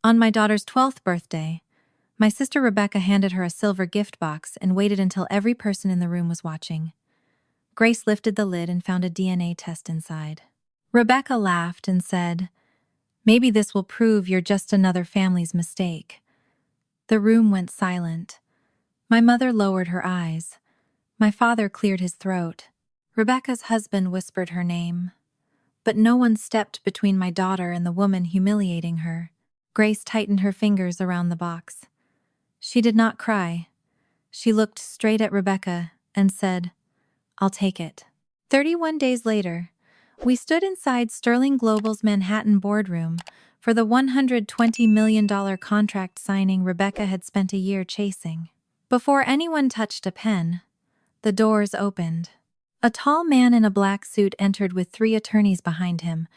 On my daughter's 12th birthday, my sister Rebecca handed her a silver gift box and waited until every person in the room was watching. Grace lifted the lid and found a DNA test inside. Rebecca laughed and said, "Maybe this will prove you're just another family's mistake." The room went silent. My mother lowered her eyes. My father cleared his throat. Rebecca's husband whispered her name. But no one stepped between my daughter and the woman humiliating her. Grace tightened her fingers around the box. She did not cry. She looked straight at Rebecca and said, "I'll take it." 31 days later, we stood inside Sterling Global's Manhattan boardroom for the $120 million contract signing Rebecca had spent a year chasing. Before anyone touched a pen, the doors opened. A tall man in a black suit entered with 3 attorneys behind him,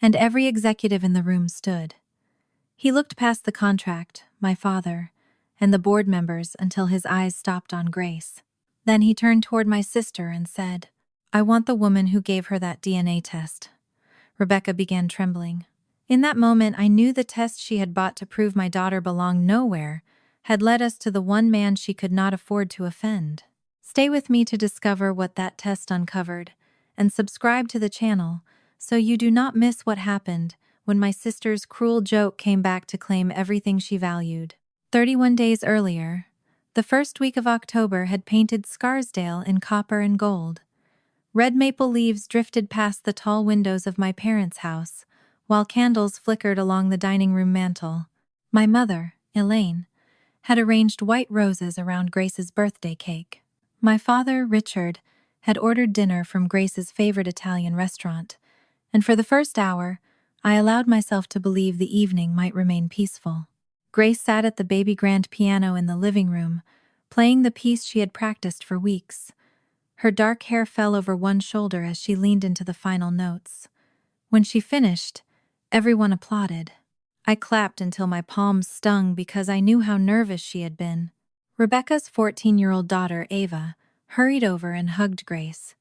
and every executive in the room stood. He looked past the contract, my father, and the board members until his eyes stopped on Grace. Then he turned toward my sister and said, "I want the woman who gave her that DNA test." Rebecca began trembling. In that moment, I knew the test she had bought to prove my daughter belonged nowhere had led us to the one man she could not afford to offend. Stay with me to discover what that test uncovered, and subscribe to the channel so you do not miss what happened when my sister's cruel joke came back to claim everything she valued. 31 days earlier, the first week of October had painted Scarsdale in copper and gold. Red maple leaves drifted past the tall windows of my parents' house, while candles flickered along the dining room mantel. My mother, Elaine, had arranged white roses around Grace's birthday cake. My father, Richard, had ordered dinner from Grace's favorite Italian restaurant, and for the first hour, I allowed myself to believe the evening might remain peaceful. Grace sat at the baby grand piano in the living room, playing the piece she had practiced for weeks. Her dark hair fell over one shoulder as she leaned into the final notes. When she finished, everyone applauded. I clapped until my palms stung because I knew how nervous she had been. Rebecca's 14-year-old daughter, Ava, hurried over and hugged Grace.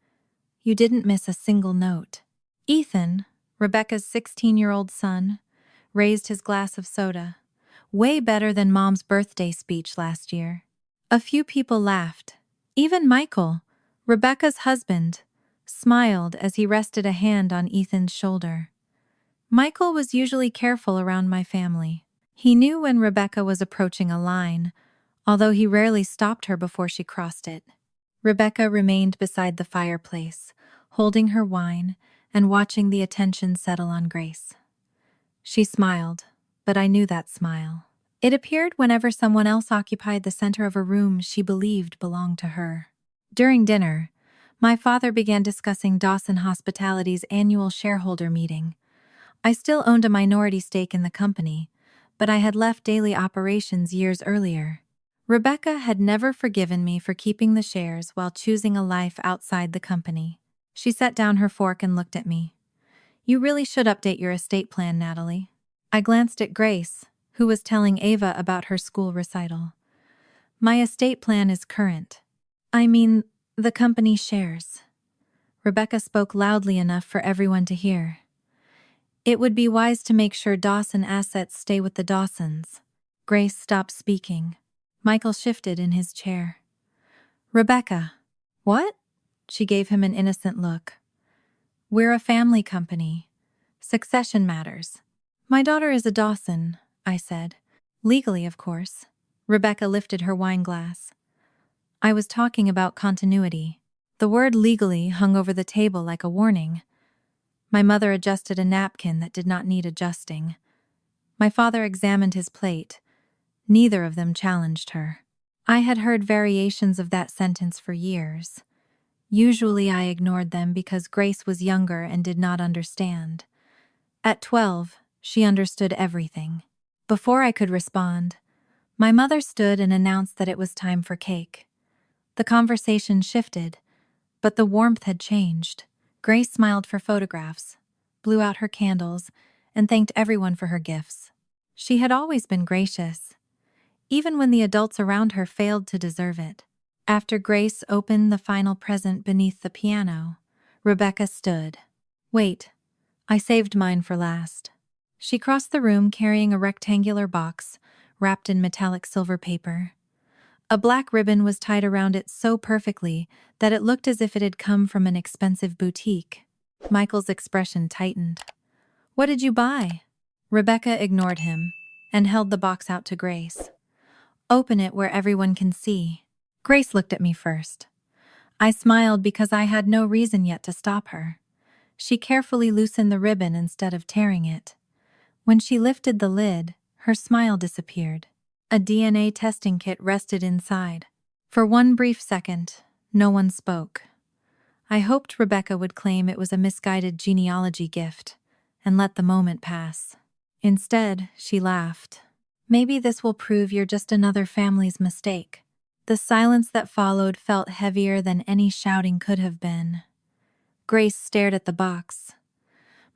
"You didn't miss a single note." Ethan, Rebecca's 16-year-old son, raised his glass of soda. "Way better than Mom's birthday speech last year." A few people laughed. Even Michael, Rebecca's husband, smiled as he rested a hand on Ethan's shoulder. Michael was usually careful around my family. He knew when Rebecca was approaching a line, although he rarely stopped her before she crossed it. Rebecca remained beside the fireplace, holding her wine and watching the attention settle on Grace. She smiled, but I knew that smile. It appeared whenever someone else occupied the center of a room she believed belonged to her. During dinner, my father began discussing Dawson Hospitality's annual shareholder meeting. I still owned a minority stake in the company, but I had left daily operations years earlier. Rebecca had never forgiven me for keeping the shares while choosing a life outside the company. She set down her fork and looked at me. "You really should update your estate plan, Natalie." I glanced at Grace, who was telling Ava about her school recital. "My estate plan is current. I mean, the company shares." Rebecca spoke loudly enough for everyone to hear. "It would be wise to make sure Dawson assets stay with the Dawsons." Grace stopped speaking. Michael shifted in his chair. "Rebecca." "What?" She gave him an innocent look. "We're a family company. Succession matters." "My daughter is a Dawson," I said. "Legally, of course." Rebecca lifted her wine glass. "I was talking about continuity." The word legally hung over the table like a warning. My mother adjusted a napkin that did not need adjusting. My father examined his plate. Neither of them challenged her. I had heard variations of that sentence for years. Usually I ignored them because Grace was younger and did not understand. At 12, she understood everything. Before I could respond, my mother stood and announced that it was time for cake. The conversation shifted, but the warmth had changed. Grace smiled for photographs, blew out her candles, and thanked everyone for her gifts. She had always been gracious, even when the adults around her failed to deserve it. After Grace opened the final present beneath the piano, Rebecca stood. "Wait, I saved mine for last." She crossed the room carrying a rectangular box wrapped in metallic silver paper. A black ribbon was tied around it so perfectly that it looked as if it had come from an expensive boutique. Michael's expression tightened. "What did you buy?" Rebecca ignored him and held the box out to Grace. "Open it where everyone can see." Grace looked at me first. I smiled because I had no reason yet to stop her. She carefully loosened the ribbon instead of tearing it. When she lifted the lid, her smile disappeared. A DNA testing kit rested inside. For one brief second, no one spoke. I hoped Rebecca would claim it was a misguided genealogy gift and let the moment pass. Instead, she laughed. "Maybe this will prove you're just another family's mistake." The silence that followed felt heavier than any shouting could have been. Grace stared at the box.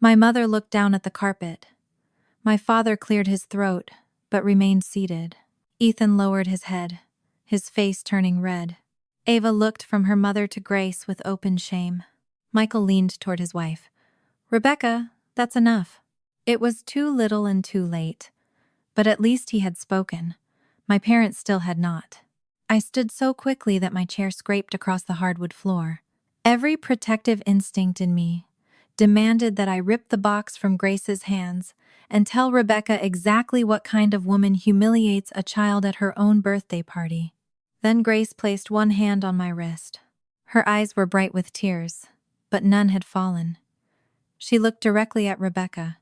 My mother looked down at the carpet. My father cleared his throat, but remained seated. Ethan lowered his head, his face turning red. Ava looked from her mother to Grace with open shame. Michael leaned toward his wife. "Rebecca, that's enough." It was too little and too late, but at least he had spoken. My parents still had not. I stood so quickly that my chair scraped across the hardwood floor. Every protective instinct in me demanded that I rip the box from Grace's hands and tell Rebecca exactly what kind of woman humiliates a child at her own birthday party. Then Grace placed one hand on my wrist. Her eyes were bright with tears, but none had fallen. She looked directly at Rebecca,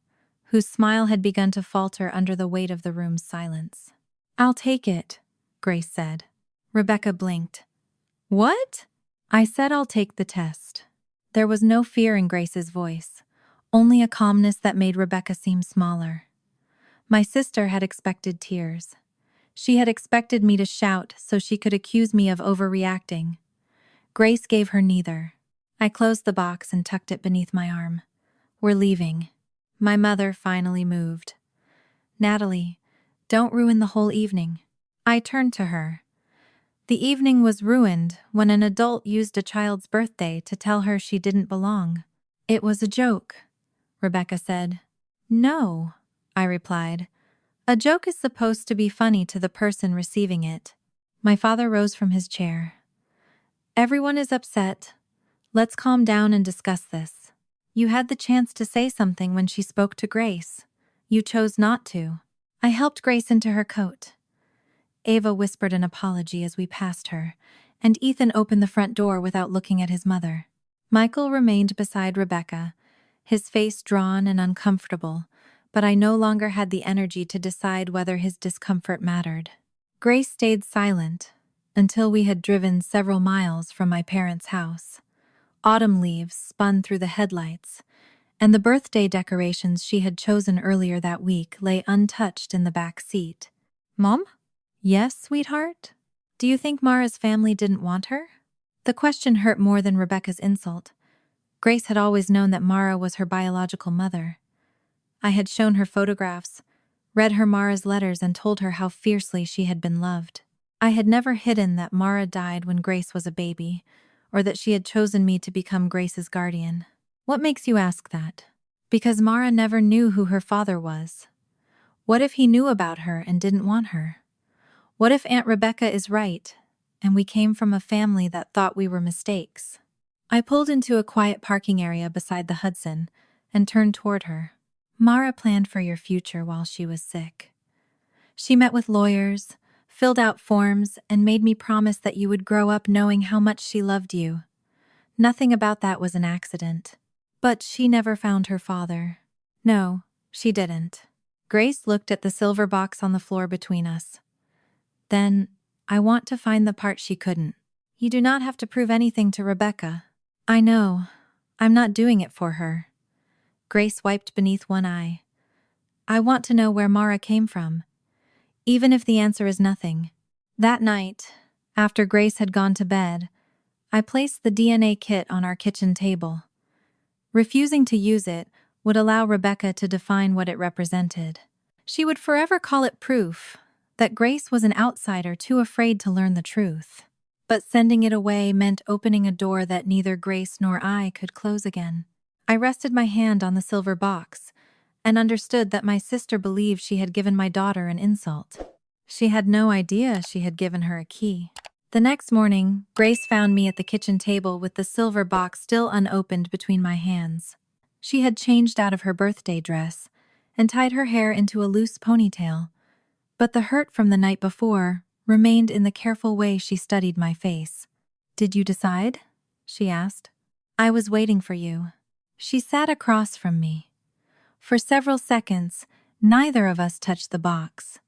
whose smile had begun to falter under the weight of the room's silence. "I'll take it," Grace said. Rebecca blinked. "What?" I said I'll take the test. There was no fear in Grace's voice, only a calmness that made Rebecca seem smaller. My sister had expected tears. She had expected me to shout so she could accuse me of overreacting. Grace gave her neither. I closed the box and tucked it beneath my arm. "We're leaving." My mother finally moved. "Natalie, don't ruin the whole evening." I turned to her. The evening was ruined when an adult used a child's birthday to tell her she didn't belong. "It was a joke," Rebecca said. "No," I replied. "A joke is supposed to be funny to the person receiving it." My father rose from his chair. "Everyone is upset. Let's calm down and discuss this. You had the chance to say something when she spoke to Grace. You chose not to." I helped Grace into her coat. Ava whispered an apology as we passed her, and Ethan opened the front door without looking at his mother. Michael remained beside Rebecca, his face drawn and uncomfortable, but I no longer had the energy to decide whether his discomfort mattered. Grace stayed silent until we had driven several miles from my parents' house. Autumn leaves spun through the headlights, and the birthday decorations she had chosen earlier that week lay untouched in the back seat. "Mom?" "Yes, sweetheart? Do you think Mara's family didn't want her?" The question hurt more than Rebecca's insult. Grace had always known that Mara was her biological mother. I had shown her photographs, read her Mara's letters, and told her how fiercely she had been loved. I had never hidden that Mara died when Grace was a baby, or that she had chosen me to become Grace's guardian. "What makes you ask that?" "Because Mara never knew who her father was. What if he knew about her and didn't want her? What if Aunt Rebecca is right, and we came from a family that thought we were mistakes?" I pulled into a quiet parking area beside the Hudson and turned toward her. "Mara planned for your future while she was sick. She met with lawyers, filled out forms, and made me promise that you would grow up knowing how much she loved you. Nothing about that was an accident. But she never found her father." "No, she didn't." Grace looked at the silver box on the floor between us. "Then, I want to find the part she couldn't." "You do not have to prove anything to Rebecca." "I know. I'm not doing it for her." Grace wiped beneath one eye. "I want to know where Mara came from, even if the answer is nothing." That night, after Grace had gone to bed, I placed the DNA kit on our kitchen table. Refusing to use it would allow Rebecca to define what it represented. She would forever call it proof that Grace was an outsider too afraid to learn the truth. But sending it away meant opening a door that neither Grace nor I could close again. I rested my hand on the silver box and understood that my sister believed she had given my daughter an insult. She had no idea she had given her a key. The next morning, Grace found me at the kitchen table with the silver box still unopened between my hands. She had changed out of her birthday dress and tied her hair into a loose ponytail, but the hurt from the night before remained in the careful way she studied my face. "Did you decide?" she asked. "I was waiting for you." She sat across from me. For several seconds, neither of us touched the box.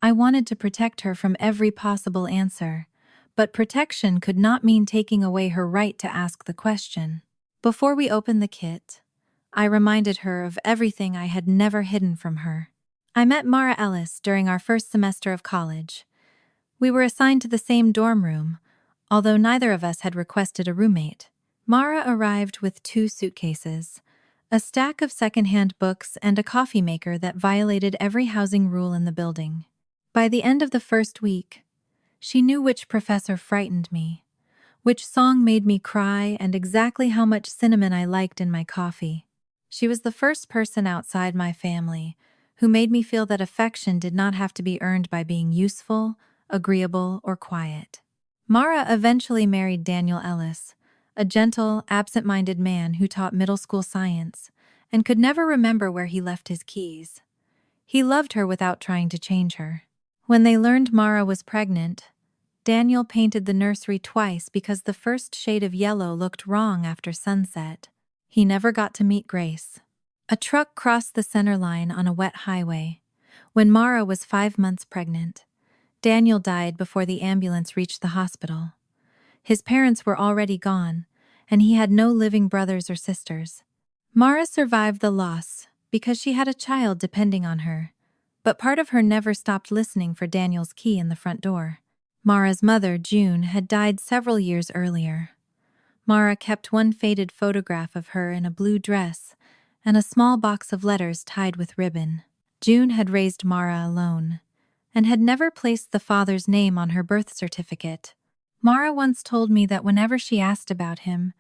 I wanted to protect her from every possible answer, but protection could not mean taking away her right to ask the question. Before we opened the kit, I reminded her of everything I had never hidden from her. I met Mara Ellis during our first semester of college. We were assigned to the same dorm room, although neither of us had requested a roommate. Mara arrived with 2 suitcases, a stack of secondhand books, and a coffee maker that violated every housing rule in the building. By the end of the first week, she knew which professor frightened me, which song made me cry, and exactly how much cinnamon I liked in my coffee. She was the first person outside my family who made me feel that affection did not have to be earned by being useful, agreeable, or quiet. Mara eventually married Daniel Ellis, a gentle, absent-minded man who taught middle school science and could never remember where he left his keys. He loved her without trying to change her. When they learned Mara was pregnant, Daniel painted the nursery twice because the first shade of yellow looked wrong after sunset. He never got to meet Grace. A truck crossed the center line on a wet highway. When Mara was 5 months pregnant, Daniel died before the ambulance reached the hospital. His parents were already gone, and he had no living brothers or sisters. Mara survived the loss because she had a child depending on her, but part of her never stopped listening for Daniel's key in the front door. Mara's mother, June, had died several years earlier. Mara kept one faded photograph of her in a blue dress and a small box of letters tied with ribbon. June had raised Mara alone and had never placed the father's name on her birth certificate. Mara once told me that whenever she asked about him,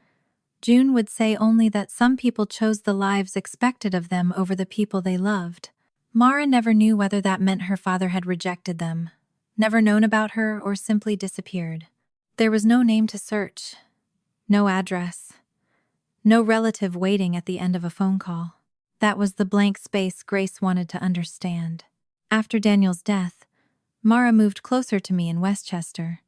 June would say only that some people chose the lives expected of them over the people they loved. Mara never knew whether that meant her father had rejected them, never known about her, or simply disappeared. There was no name to search, no address, no relative waiting at the end of a phone call. That was the blank space Grace wanted to understand. After Daniel's death, Mara moved closer to me in Westchester.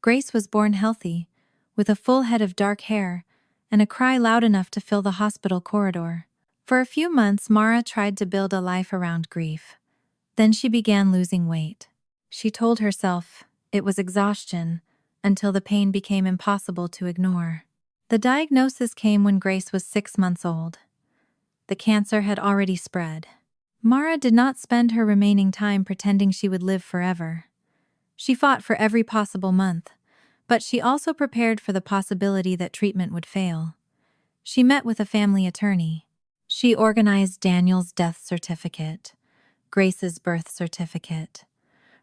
Grace was born healthy, with a full head of dark hair and a cry loud enough to fill the hospital corridor. For a few months, Mara tried to build a life around grief. Then she began losing weight. She told herself it was exhaustion until the pain became impossible to ignore. The diagnosis came when Grace was 6 months old. The cancer had already spread. Mara did not spend her remaining time pretending she would live forever. She fought for every possible month, but she also prepared for the possibility that treatment would fail. She met with a family attorney. She organized Daniel's death certificate, Grace's birth certificate,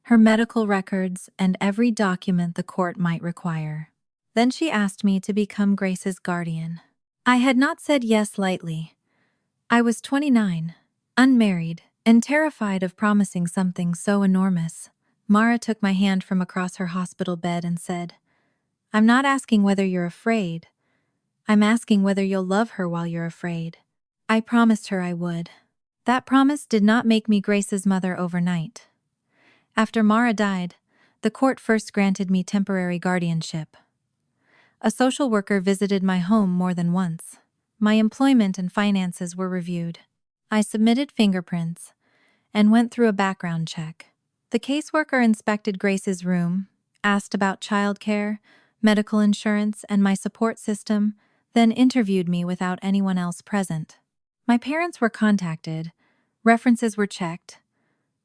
her medical records, and every document the court might require. Then she asked me to become Grace's guardian. I had not said yes lightly. I was 29, unmarried, and terrified of promising something so enormous. Mara took my hand from across her hospital bed and said, "I'm not asking whether you're afraid. I'm asking whether you'll love her while you're afraid." I promised her I would. That promise did not make me Grace's mother overnight. After Mara died, the court first granted me temporary guardianship. A social worker visited my home more than once. My employment and finances were reviewed. I submitted fingerprints and went through a background check. The caseworker inspected Grace's room, asked about childcare, medical insurance, and my support system, then interviewed me without anyone else present. My parents were contacted, references were checked.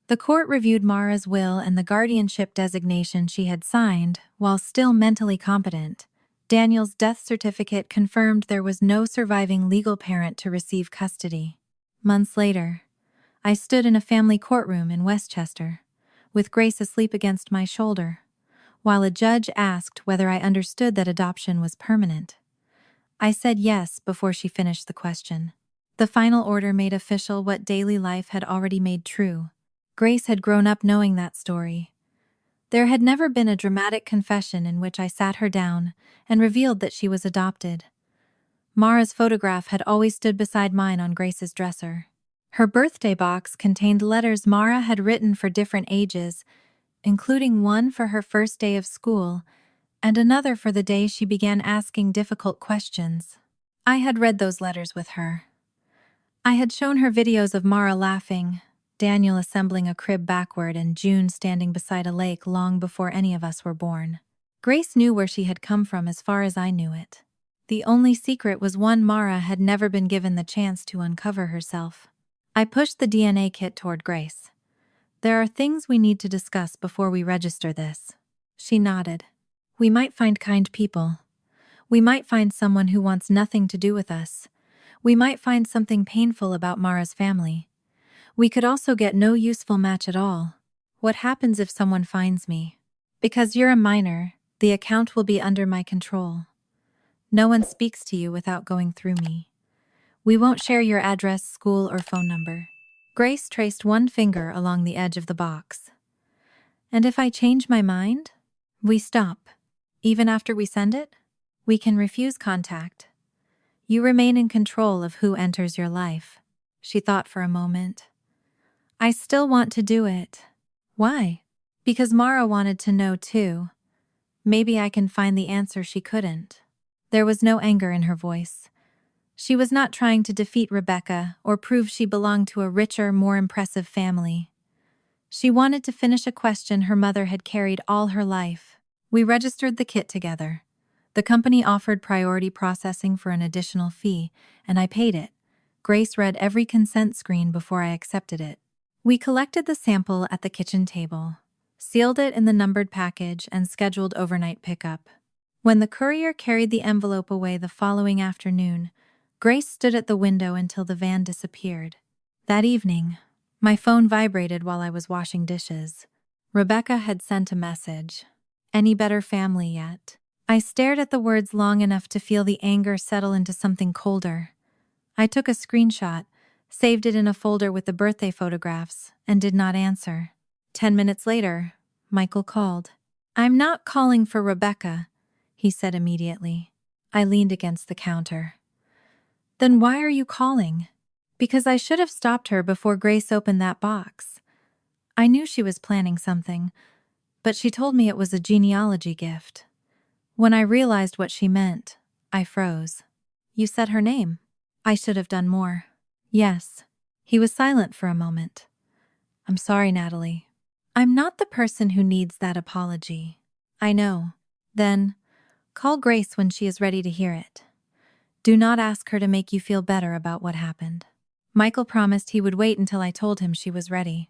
The court reviewed Mara's will and the guardianship designation she had signed while still mentally competent. Daniel's death certificate confirmed there was no surviving legal parent to receive custody. Months later, I stood in a family courtroom in Westchester, with Grace asleep against my shoulder, while a judge asked whether I understood that adoption was permanent. I said yes before she finished the question. The final order made official what daily life had already made true. Grace had grown up knowing that story. There had never been a dramatic confession in which I sat her down and revealed that she was adopted. Mara's photograph had always stood beside mine on Grace's dresser. Her birthday box contained letters Mara had written for different ages, including one for her first day of school and another for the day she began asking difficult questions. I had read those letters with her. I had shown her videos of Mara laughing, Daniel assembling a crib backward, and June standing beside a lake long before any of us were born. Grace knew where she had come from as far as I knew it. The only secret was one Mara had never been given the chance to uncover herself. I pushed the DNA kit toward Grace. There are things we need to discuss before we register this. She nodded. We might find kind people. We might find someone who wants nothing to do with us. We might find something painful about Mara's family. We could also get no useful match at all. What happens if someone finds me? Because you're a minor, the account will be under my control. No one speaks to you without going through me. We won't share your address, school, or phone number. Grace traced one finger along the edge of the box. And if I change my mind? We stop. Even after we send it? We can refuse contact. You remain in control of who enters your life. She thought for a moment. I still want to do it. Why? Because Mara wanted to know too. Maybe I can find the answer she couldn't. There was no anger in her voice. She was not trying to defeat Rebecca or prove she belonged to a richer, more impressive family. She wanted to finish a question her mother had carried all her life. We registered the kit together. The company offered priority processing for an additional fee, and I paid it. Grace read every consent screen before I accepted it. We collected the sample at the kitchen table, sealed it in the numbered package, and scheduled overnight pickup. When the courier carried the envelope away the following afternoon, Grace stood at the window until the van disappeared. That evening, my phone vibrated while I was washing dishes. Rebecca had sent a message. Any better family yet? I stared at the words long enough to feel the anger settle into something colder. I took a screenshot, saved it in a folder with the birthday photographs, and did not answer. 10 minutes later, Michael called. I'm not calling for Rebecca, he said immediately. I leaned against the counter. Then why are you calling? Because I should have stopped her before Grace opened that box. I knew she was planning something, but she told me it was a genealogy gift. When I realized what she meant, I froze. You said her name. I should have done more. Yes. He was silent for a moment. I'm sorry, Natalie. I'm not the person who needs that apology. I know. Then, call Grace when she is ready to hear it. Do not ask her to make you feel better about what happened. Michael promised he would wait until I told him she was ready.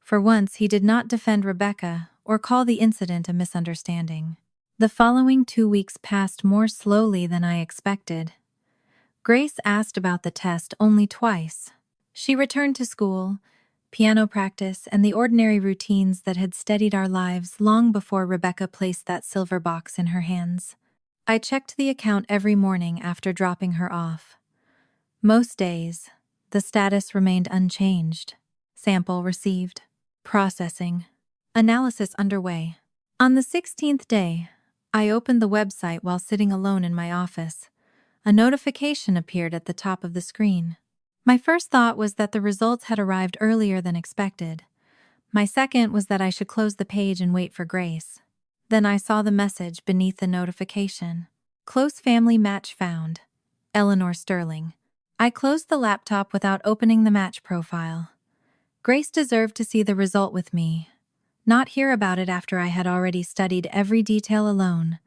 For once, he did not defend Rebecca or call the incident a misunderstanding. The following 2 weeks passed more slowly than I expected. Grace asked about the test only twice. She returned to school, piano practice, and the ordinary routines that had steadied our lives long before Rebecca placed that silver box in her hands. I checked the account every morning after dropping her off. Most days, the status remained unchanged. Sample received. Processing. Analysis underway. On the 16th day, I opened the website while sitting alone in my office. A notification appeared at the top of the screen. My first thought was that the results had arrived earlier than expected. My second was that I should close the page and wait for Grace. Then I saw the message beneath the notification. Close family match found. Eleanor Sterling. I closed the laptop without opening the match profile. Grace deserved to see the result with me, not hear about it after I had already studied every detail alone.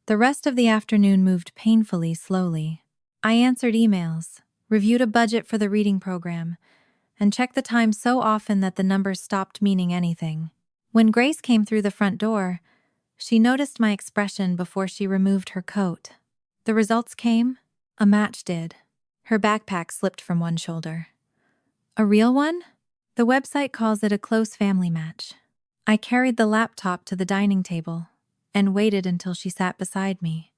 The rest of the afternoon moved painfully slowly. I answered emails, reviewed a budget for the reading program, and checked the time so often that the numbers stopped meaning anything. When Grace came through the front door, she noticed my expression before she removed her coat. The results came. A match did. Her backpack slipped from one shoulder. A real one? The website calls it a close family match. I carried the laptop to the dining table and waited until she sat beside me.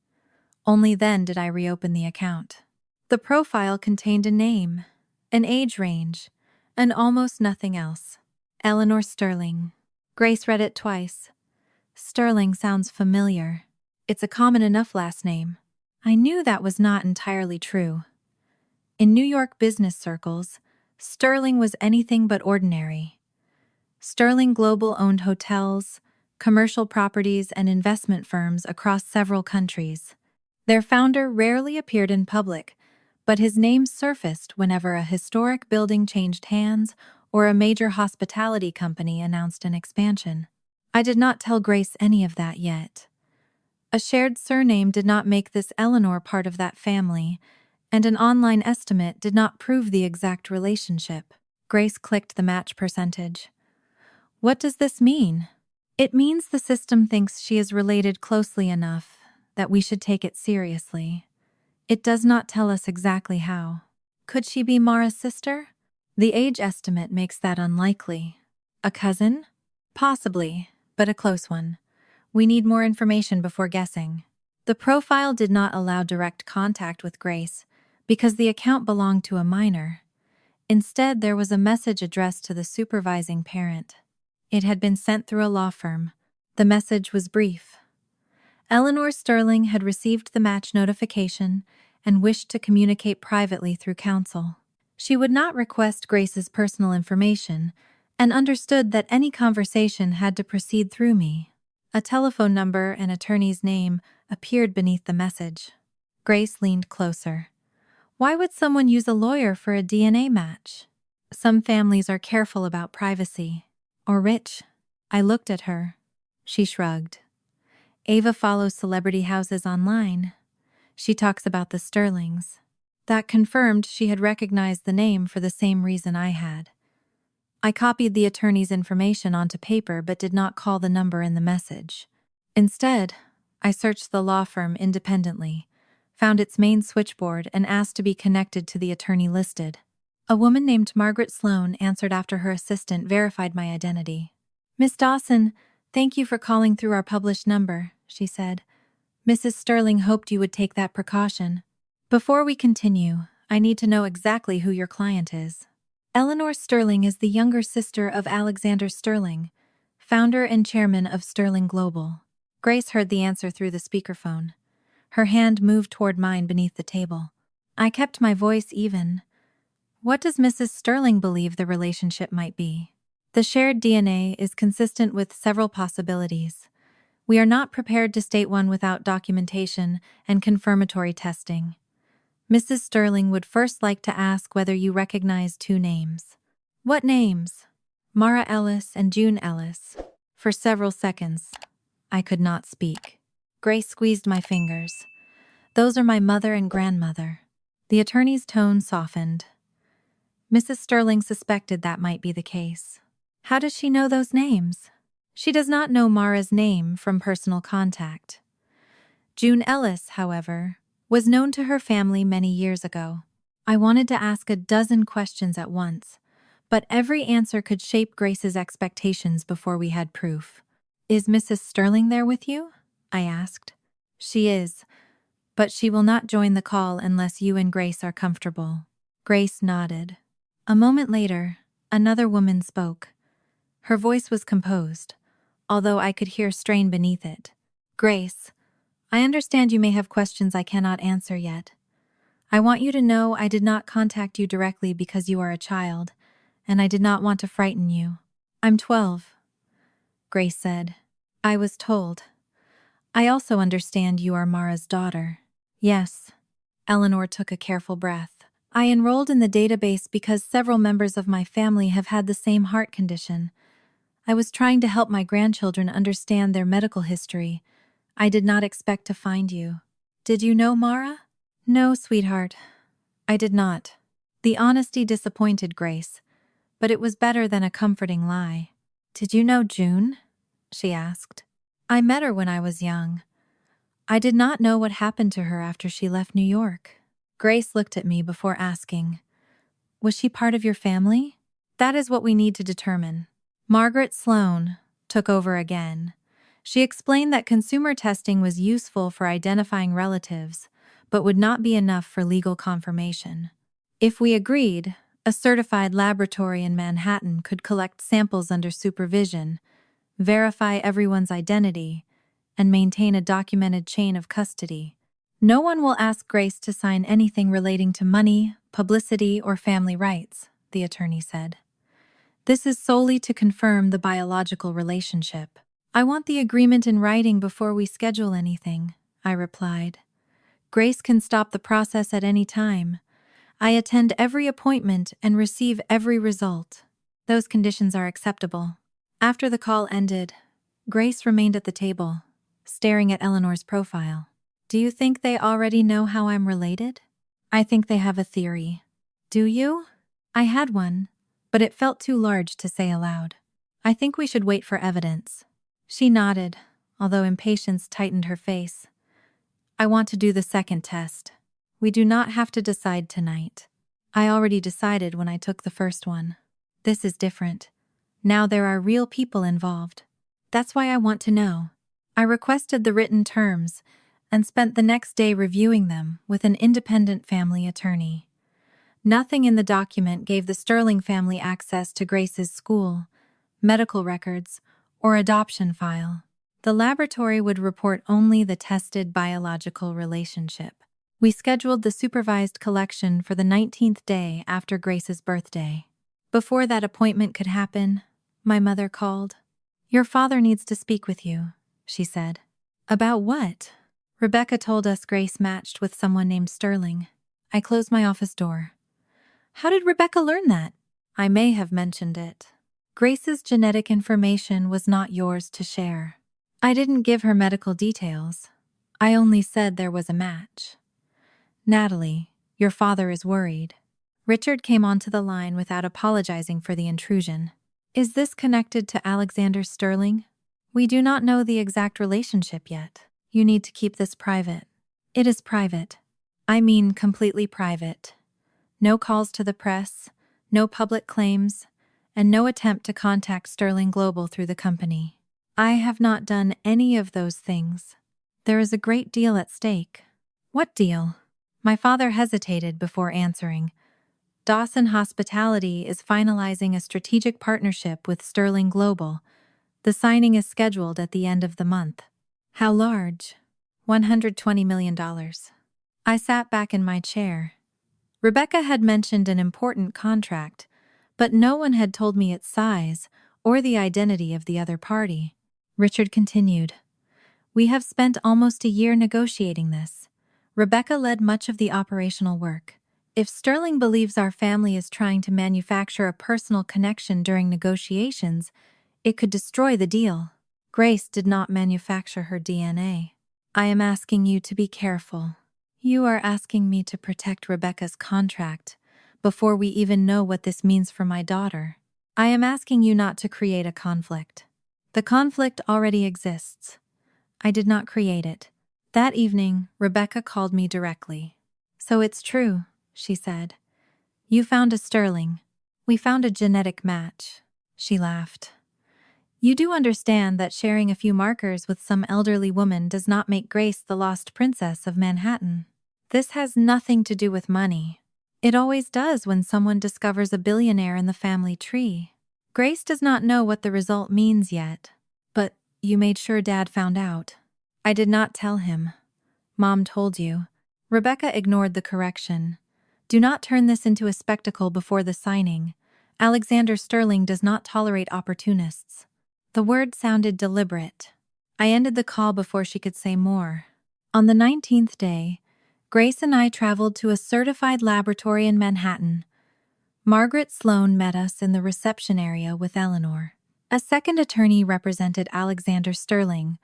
Only then did I reopen the account. The profile contained a name, an age range, and almost nothing else. Eleanor Sterling. Grace read it twice. Sterling sounds familiar. It's a common enough last name. I knew that was not entirely true. In New York business circles, Sterling was anything but ordinary. Sterling Global owned hotels, commercial properties, and investment firms across several countries. Their founder rarely appeared in public, but his name surfaced whenever a historic building changed hands or a major hospitality company announced an expansion. I did not tell Grace any of that yet. A shared surname did not make this Eleanor part of that family, and an online estimate did not prove the exact relationship. Grace clicked the match percentage. What does this mean? It means the system thinks she is related closely enough that we should take it seriously. It does not tell us exactly how. Could she be Mara's sister? The age estimate makes that unlikely. A cousin? Possibly, but a close one. We need more information before guessing. The profile did not allow direct contact with Grace because the account belonged to a minor. Instead, there was a message addressed to the supervising parent. It had been sent through a law firm. The message was brief. Eleanor Sterling had received the match notification and wished to communicate privately through counsel. She would not request Grace's personal information and understood that any conversation had to proceed through me. A telephone number and attorney's name appeared beneath the message. Grace leaned closer. Why would someone use a lawyer for a DNA match? Some families are careful about privacy. Or rich. I looked at her. She shrugged. Ava follows celebrity houses online. She talks about the Sterlings. That confirmed she had recognized the name for the same reason I had. I copied the attorney's information onto paper but did not call the number in the message. Instead, I searched the law firm independently, found its main switchboard, and asked to be connected to the attorney listed. A woman named Margaret Sloan answered after her assistant verified my identity. Miss Dawson, thank you for calling through our published number, she said. Mrs. Sterling hoped you would take that precaution. Before we continue, I need to know exactly who your client is. Eleanor Sterling is the younger sister of Alexander Sterling, founder and chairman of Sterling Global. Grace heard the answer through the speakerphone. Her hand moved toward mine beneath the table. I kept my voice even. What does Mrs. Sterling believe the relationship might be? The shared DNA is consistent with several possibilities. We are not prepared to state one without documentation and confirmatory testing. Mrs. Sterling would first like to ask whether you recognize two names. What names? Mara Ellis and June Ellis. For several seconds, I could not speak. Grace squeezed my fingers. Those are my mother and grandmother. The attorney's tone softened. Mrs. Sterling suspected that might be the case. How does she know those names? She does not know Mara's name from personal contact. June Ellis, however, was known to her family many years ago. I wanted to ask a dozen questions at once, but every answer could shape Grace's expectations before we had proof. Is Mrs. Sterling there with you? I asked. She is, but she will not join the call unless you and Grace are comfortable. Grace nodded. A moment later, another woman spoke. Her voice was composed, although I could hear strain beneath it. Grace, I understand you may have questions I cannot answer yet. I want you to know I did not contact you directly because you are a child, and I did not want to frighten you. I'm 12, Grace said. I was told. I also understand you are Mara's daughter. Yes. Eleanor took a careful breath. I enrolled in the database because several members of my family have had the same heart condition. I was trying to help my grandchildren understand their medical history. I did not expect to find you. Did you know Mara? No, sweetheart. I did not. The honesty disappointed Grace, but it was better than a comforting lie. Did you know June? She asked. I met her when I was young. I did not know what happened to her after she left New York. Grace looked at me before asking, was she part of your family? That is what we need to determine. Margaret Sloan took over again. She explained that consumer testing was useful for identifying relatives, but would not be enough for legal confirmation. If we agreed, a certified laboratory in Manhattan could collect samples under supervision, verify everyone's identity, and maintain a documented chain of custody. No one will ask Grace to sign anything relating to money, publicity, or family rights, the attorney said. This is solely to confirm the biological relationship. I want the agreement in writing before we schedule anything, I replied. Grace can stop the process at any time. I attend every appointment and receive every result. Those conditions are acceptable. After the call ended, Grace remained at the table, staring at Eleanor's profile. Do you think they already know how I'm related? I think they have a theory. Do you? I had one, but it felt too large to say aloud. I think we should wait for evidence. She nodded, although impatience tightened her face. I want to do the second test. We do not have to decide tonight. I already decided when I took the first one. This is different. Now there are real people involved. That's why I want to know. I requested the written terms and spent the next day reviewing them with an independent family attorney. Nothing in the document gave the Sterling family access to Grace's school, medical records, or adoption file. The laboratory would report only the tested biological relationship. We scheduled the supervised collection for the 19th day after Grace's birthday. Before that appointment could happen, my mother called. Your father needs to speak with you, she said. About what? Rebecca told us Grace matched with someone named Sterling. I closed my office door. How did Rebecca learn that? I may have mentioned it. Grace's genetic information was not yours to share. I didn't give her medical details. I only said there was a match. Natalie, your father is worried. Richard came onto the line without apologizing for the intrusion. Is this connected to Alexander Sterling? We do not know the exact relationship yet. You need to keep this private. It is private. I mean completely private. No calls to the press, no public claims, and no attempt to contact Sterling Global through the company. I have not done any of those things. There is a great deal at stake. What deal? My father hesitated before answering. Dawson Hospitality is finalizing a strategic partnership with Sterling Global. The signing is scheduled at the end of the month. How large? $120 million. I sat back in my chair. Rebecca had mentioned an important contract, but no one had told me its size or the identity of the other party. Richard continued. We have spent almost a year negotiating this. Rebecca led much of the operational work. If Sterling believes our family is trying to manufacture a personal connection during negotiations, it could destroy the deal. Grace did not manufacture her DNA. I am asking you to be careful. You are asking me to protect Rebecca's contract before we even know what this means for my daughter. I am asking you not to create a conflict. The conflict already exists. I did not create it. That evening, Rebecca called me directly. So it's true, she said. You found a Sterling. We found a genetic match. She laughed. You do understand that sharing a few markers with some elderly woman does not make Grace the lost princess of Manhattan. This has nothing to do with money. It always does when someone discovers a billionaire in the family tree. Grace does not know what the result means yet, but you made sure Dad found out. I did not tell him. Mom told you. Rebecca ignored the correction. Do not turn this into a spectacle before the signing. Alexander Sterling does not tolerate opportunists. The word sounded deliberate. I ended the call before she could say more. On the 19th day, Grace and I traveled to a certified laboratory in Manhattan. Margaret Sloan met us in the reception area with Eleanor. A second attorney represented Alexander Sterling,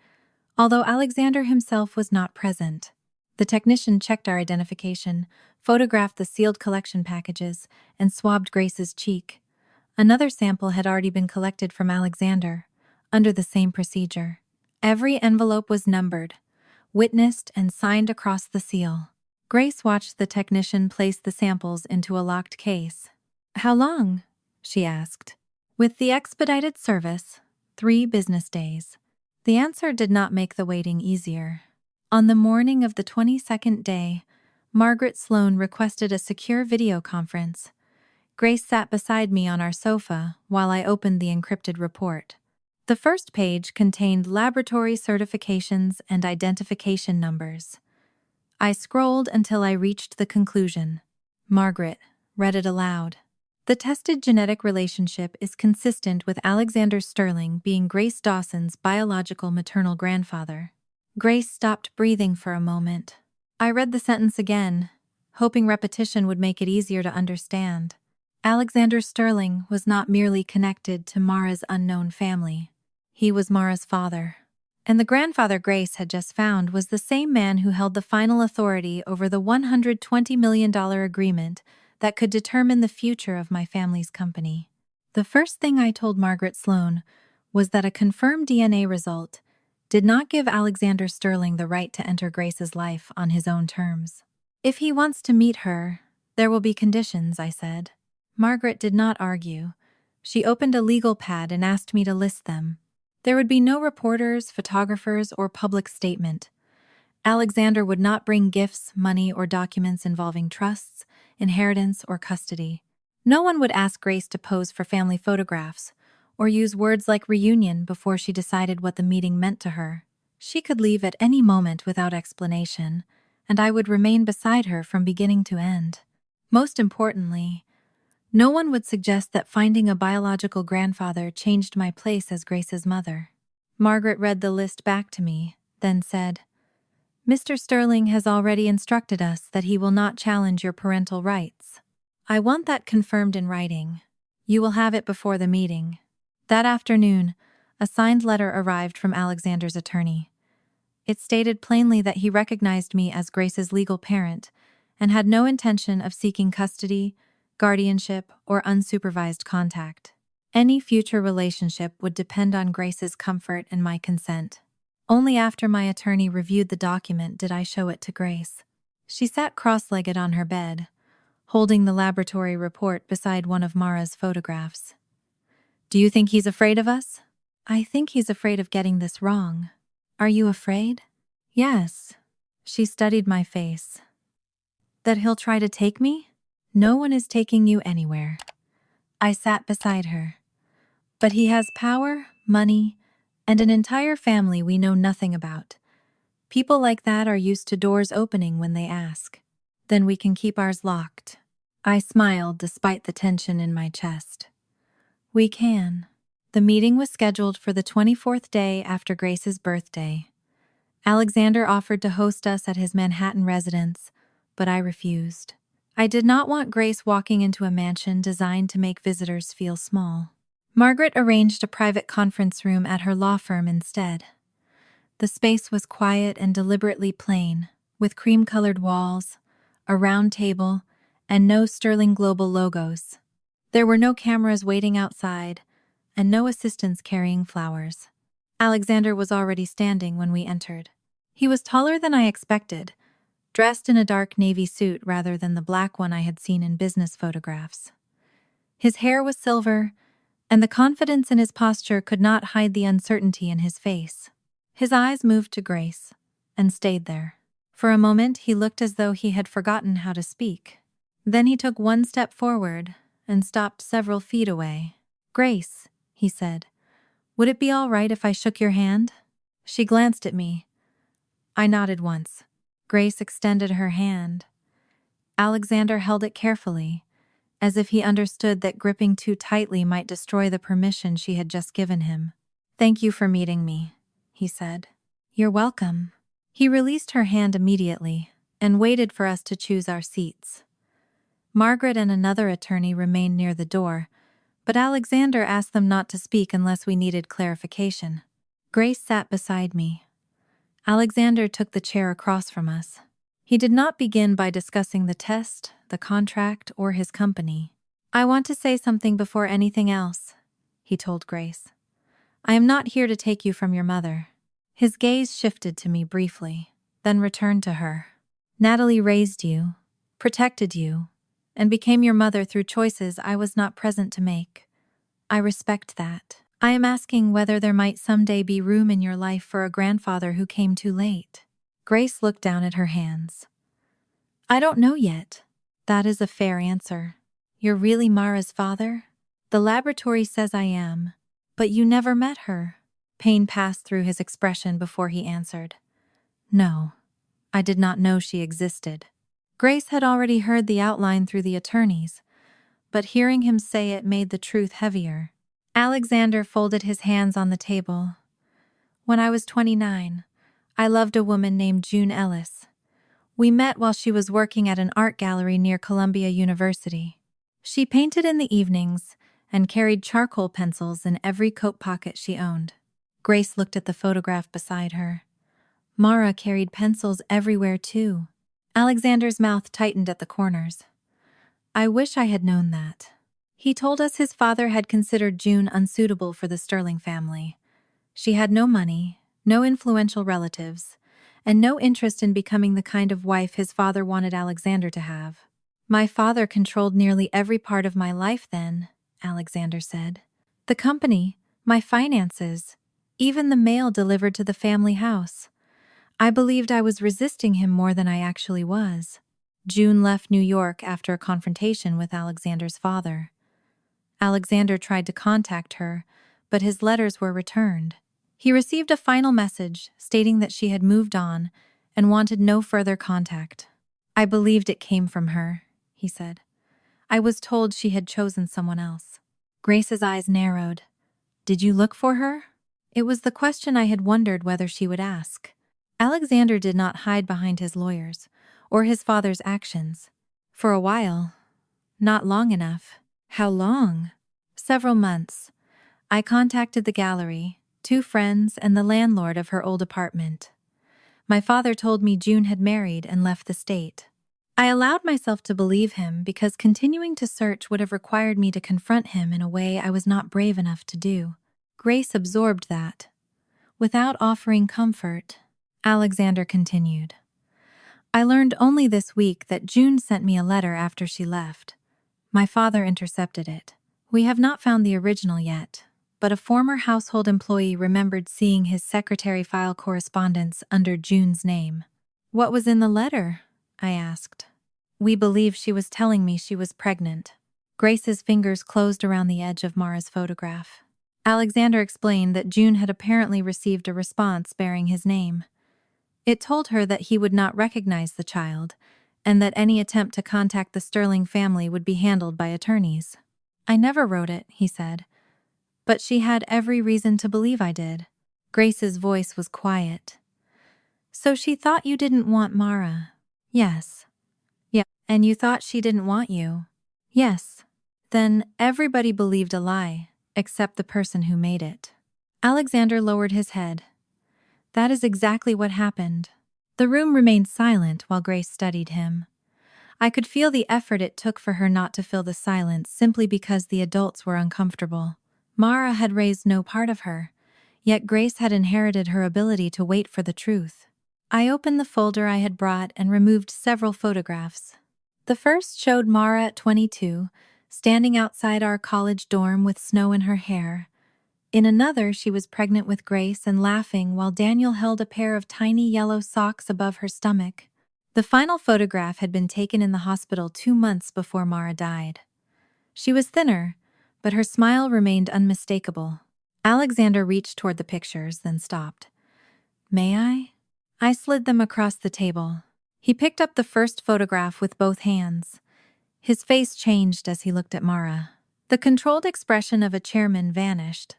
although Alexander himself was not present. The technician checked our identification, photographed the sealed collection packages, and swabbed Grace's cheek. Another sample had already been collected from Alexander, under the same procedure. Every envelope was numbered, witnessed, and signed across the seal. Grace watched the technician place the samples into a locked case. How long? She asked. With the expedited service, 3 business days. The answer did not make the waiting easier. On the morning of the 22nd day, Margaret Sloan requested a secure video conference. Grace sat beside me on our sofa while I opened the encrypted report. The first page contained laboratory certifications and identification numbers. I scrolled until I reached the conclusion. Margaret read it aloud. The tested genetic relationship is consistent with Alexander Sterling being Grace Dawson's biological maternal grandfather. Grace stopped breathing for a moment. I read the sentence again, hoping repetition would make it easier to understand. Alexander Sterling was not merely connected to Mara's unknown family. He was Mara's father. And the grandfather Grace had just found was the same man who held the final authority over the $120 million agreement that could determine the future of my family's company. The first thing I told Margaret Sloan was that a confirmed DNA result did not give Alexander Sterling the right to enter Grace's life on his own terms. If he wants to meet her, there will be conditions, I said. Margaret did not argue. She opened a legal pad and asked me to list them. There would be no reporters, photographers, or public statement. Alexander would not bring gifts, money, or documents involving trusts, inheritance, or custody. No one would ask Grace to pose for family photographs or use words like reunion before she decided what the meeting meant to her. She could leave at any moment without explanation, and I would remain beside her from beginning to end. Most importantly, no one would suggest that finding a biological grandfather changed my place as Grace's mother. Margaret read the list back to me, then said, "Mr. Sterling has already instructed us that he will not challenge your parental rights. I want that confirmed in writing. You will have it before the meeting." That afternoon, a signed letter arrived from Alexander's attorney. It stated plainly that he recognized me as Grace's legal parent and had no intention of seeking custody, guardianship, or unsupervised contact. Any future relationship would depend on Grace's comfort and my consent. Only after my attorney reviewed the document did I show it to Grace. She sat cross-legged on her bed, holding the laboratory report beside one of Mara's photographs. "Do you think he's afraid of us?" "I think he's afraid of getting this wrong." "Are you afraid?" "Yes." She studied my face. "That he'll try to take me?" "No one is taking you anywhere." I sat beside her. "But he has power, money, and an entire family we know nothing about. People like that are used to doors opening when they ask. Then we can keep ours locked." I smiled despite the tension in my chest. "We can." The meeting was scheduled for the 24th day after Grace's birthday. Alexander offered to host us at his Manhattan residence, but I refused. I did not want Grace walking into a mansion designed to make visitors feel small. Margaret arranged a private conference room at her law firm instead. The space was quiet and deliberately plain, with cream-colored walls, a round table, and no Sterling Global logos. There were no cameras waiting outside, and no assistants carrying flowers. Alexander was already standing when we entered. He was taller than I expected, dressed in a dark navy suit rather than the black one I had seen in business photographs. His hair was silver, and the confidence in his posture could not hide the uncertainty in his face. His eyes moved to Grace, and stayed there. For a moment, he looked as though he had forgotten how to speak. Then he took one step forward and stopped several feet away. "Grace," he said, "would it be all right if I shook your hand?" She glanced at me. I nodded once. Grace extended her hand. Alexander held it carefully, as if he understood that gripping too tightly might destroy the permission she had just given him. "Thank you for meeting me," he said. "You're welcome." He released her hand immediately and waited for us to choose our seats. Margaret and another attorney remained near the door, but Alexander asked them not to speak unless we needed clarification. Grace sat beside me. Alexander took the chair across from us. He did not begin by discussing the test, the contract, or his company. "I want to say something before anything else," he told Grace. "I am not here to take you from your mother." His gaze shifted to me briefly, then returned to her. "Natalie raised you, protected you, and became your mother through choices I was not present to make. I respect that. I am asking whether there might someday be room in your life for a grandfather who came too late." Grace looked down at her hands. I don't know yet. That is a fair answer. You're really Mara's father? The laboratory says I am. But you never met her. Pain passed through his expression before he answered. No, I did not know she existed. Grace had already heard the outline through the attorneys, but hearing him say it made the truth heavier. Alexander folded his hands on the table. When I was 29, I loved a woman named June Ellis. We met while she was working at an art gallery near Columbia University. She painted in the evenings and carried charcoal pencils in every coat pocket she owned. Grace looked at the photograph beside her. Mara carried pencils everywhere too. Alexander's mouth tightened at the corners. I wish I had known that. He told us his father had considered June unsuitable for the Sterling family. She had no money, no influential relatives, and no interest in becoming the kind of wife his father wanted Alexander to have. My father controlled nearly every part of my life then, Alexander said. The company, my finances, even the mail delivered to the family house. I believed I was resisting him more than I actually was. June left New York after a confrontation with Alexander's father. Alexander tried to contact her, but his letters were returned. He received a final message stating that she had moved on and wanted no further contact. I believed it came from her, he said. I was told she had chosen someone else. Grace's eyes narrowed. Did you look for her? It was the question I had wondered whether she would ask. Alexander did not hide behind his lawyers or his father's actions. For a while. Not long enough. How long? Several months. I contacted the gallery, 2 friends, and the landlord of her old apartment. My father told me June had married and left the state. I allowed myself to believe him because continuing to search would have required me to confront him in a way I was not brave enough to do. Grace absorbed that. Without offering comfort, Alexander continued. I learned only this week that June sent me a letter after she left. My father intercepted it. We have not found the original yet, but a former household employee remembered seeing his secretary file correspondence under June's name. What was in the letter? I asked. We believe she was telling me she was pregnant. Grace's fingers closed around the edge of Mara's photograph. Alexander explained that June had apparently received a response bearing his name. It told her that he would not recognize the child, and that any attempt to contact the Sterling family would be handled by attorneys. I never wrote it, he said, but she had every reason to believe I did. Grace's voice was quiet. So she thought you didn't want Mara? Yes. Yeah, and you thought she didn't want you? Yes. Then everybody believed a lie, except the person who made it. Alexander lowered his head. That is exactly what happened. The room remained silent while Grace studied him. I could feel the effort it took for her not to fill the silence simply because the adults were uncomfortable. Mara had raised no part of her, yet Grace had inherited her ability to wait for the truth. I opened the folder I had brought and removed several photographs. The first showed Mara at 22, standing outside our college dorm with snow in her hair. In another, she was pregnant with Grace and laughing while Daniel held a pair of tiny yellow socks above her stomach. The final photograph had been taken in the hospital 2 months before Mara died. She was thinner, but her smile remained unmistakable. Alexander reached toward the pictures, then stopped. May I? I slid them across the table. He picked up the first photograph with both hands. His face changed as he looked at Mara. The controlled expression of a chairman vanished,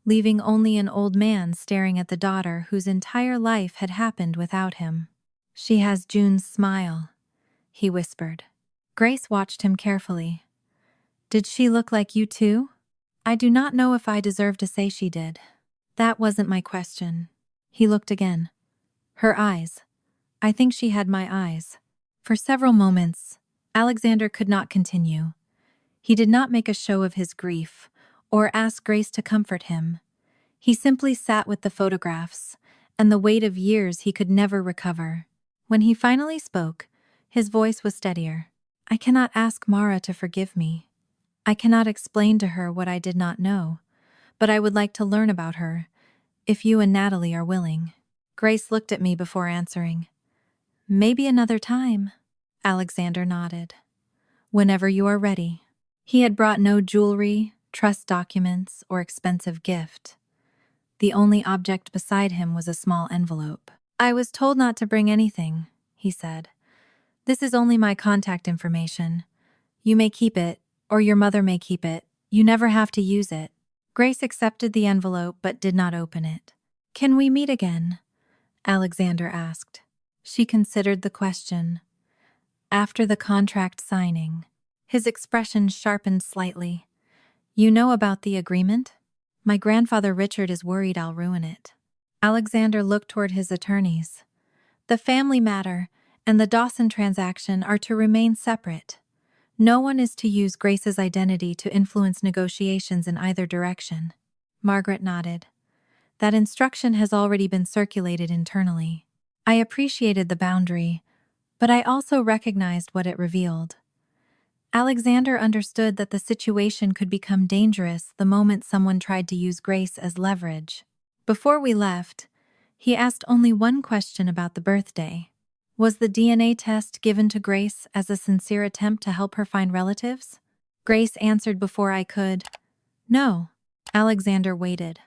leaving only an old man staring at the daughter whose entire life had happened without him. She has June's smile, he whispered. Grace watched him carefully. Did she look like you too? I do not know if I deserve to say she did. That wasn't my question. He looked again. Her eyes. I think she had my eyes. For several moments, Alexander could not continue. He did not make a show of his grief or ask Grace to comfort him. He simply sat with the photographs and the weight of years he could never recover. When he finally spoke, his voice was steadier. I cannot ask Mara to forgive me. I cannot explain to her what I did not know, but I would like to learn about her, if you and Natalie are willing. Grace looked at me before answering. Maybe another time. Alexander nodded. Whenever you are ready. He had brought no jewelry, trust documents, or expensive gift. The only object beside him was a small envelope. I was told not to bring anything, he said. This is only my contact information. You may keep it, or your mother may keep it. You never have to use it. Grace accepted the envelope but did not open it. Can we meet again? Alexander asked. She considered the question. After the contract signing. His expression sharpened slightly. You know about the agreement? My grandfather Richard is worried I'll ruin it. Alexander looked toward his attorneys. The family matter and the Dawson transaction are to remain separate. No one is to use Grace's identity to influence negotiations in either direction. Margaret nodded. That instruction has already been circulated internally. I appreciated the boundary, but I also recognized what it revealed. Alexander understood that the situation could become dangerous the moment someone tried to use Grace as leverage. Before we left, he asked only one question about the birthday. Was the DNA test given to Grace as a sincere attempt to help her find relatives? Grace answered before I could. No. Alexander waited.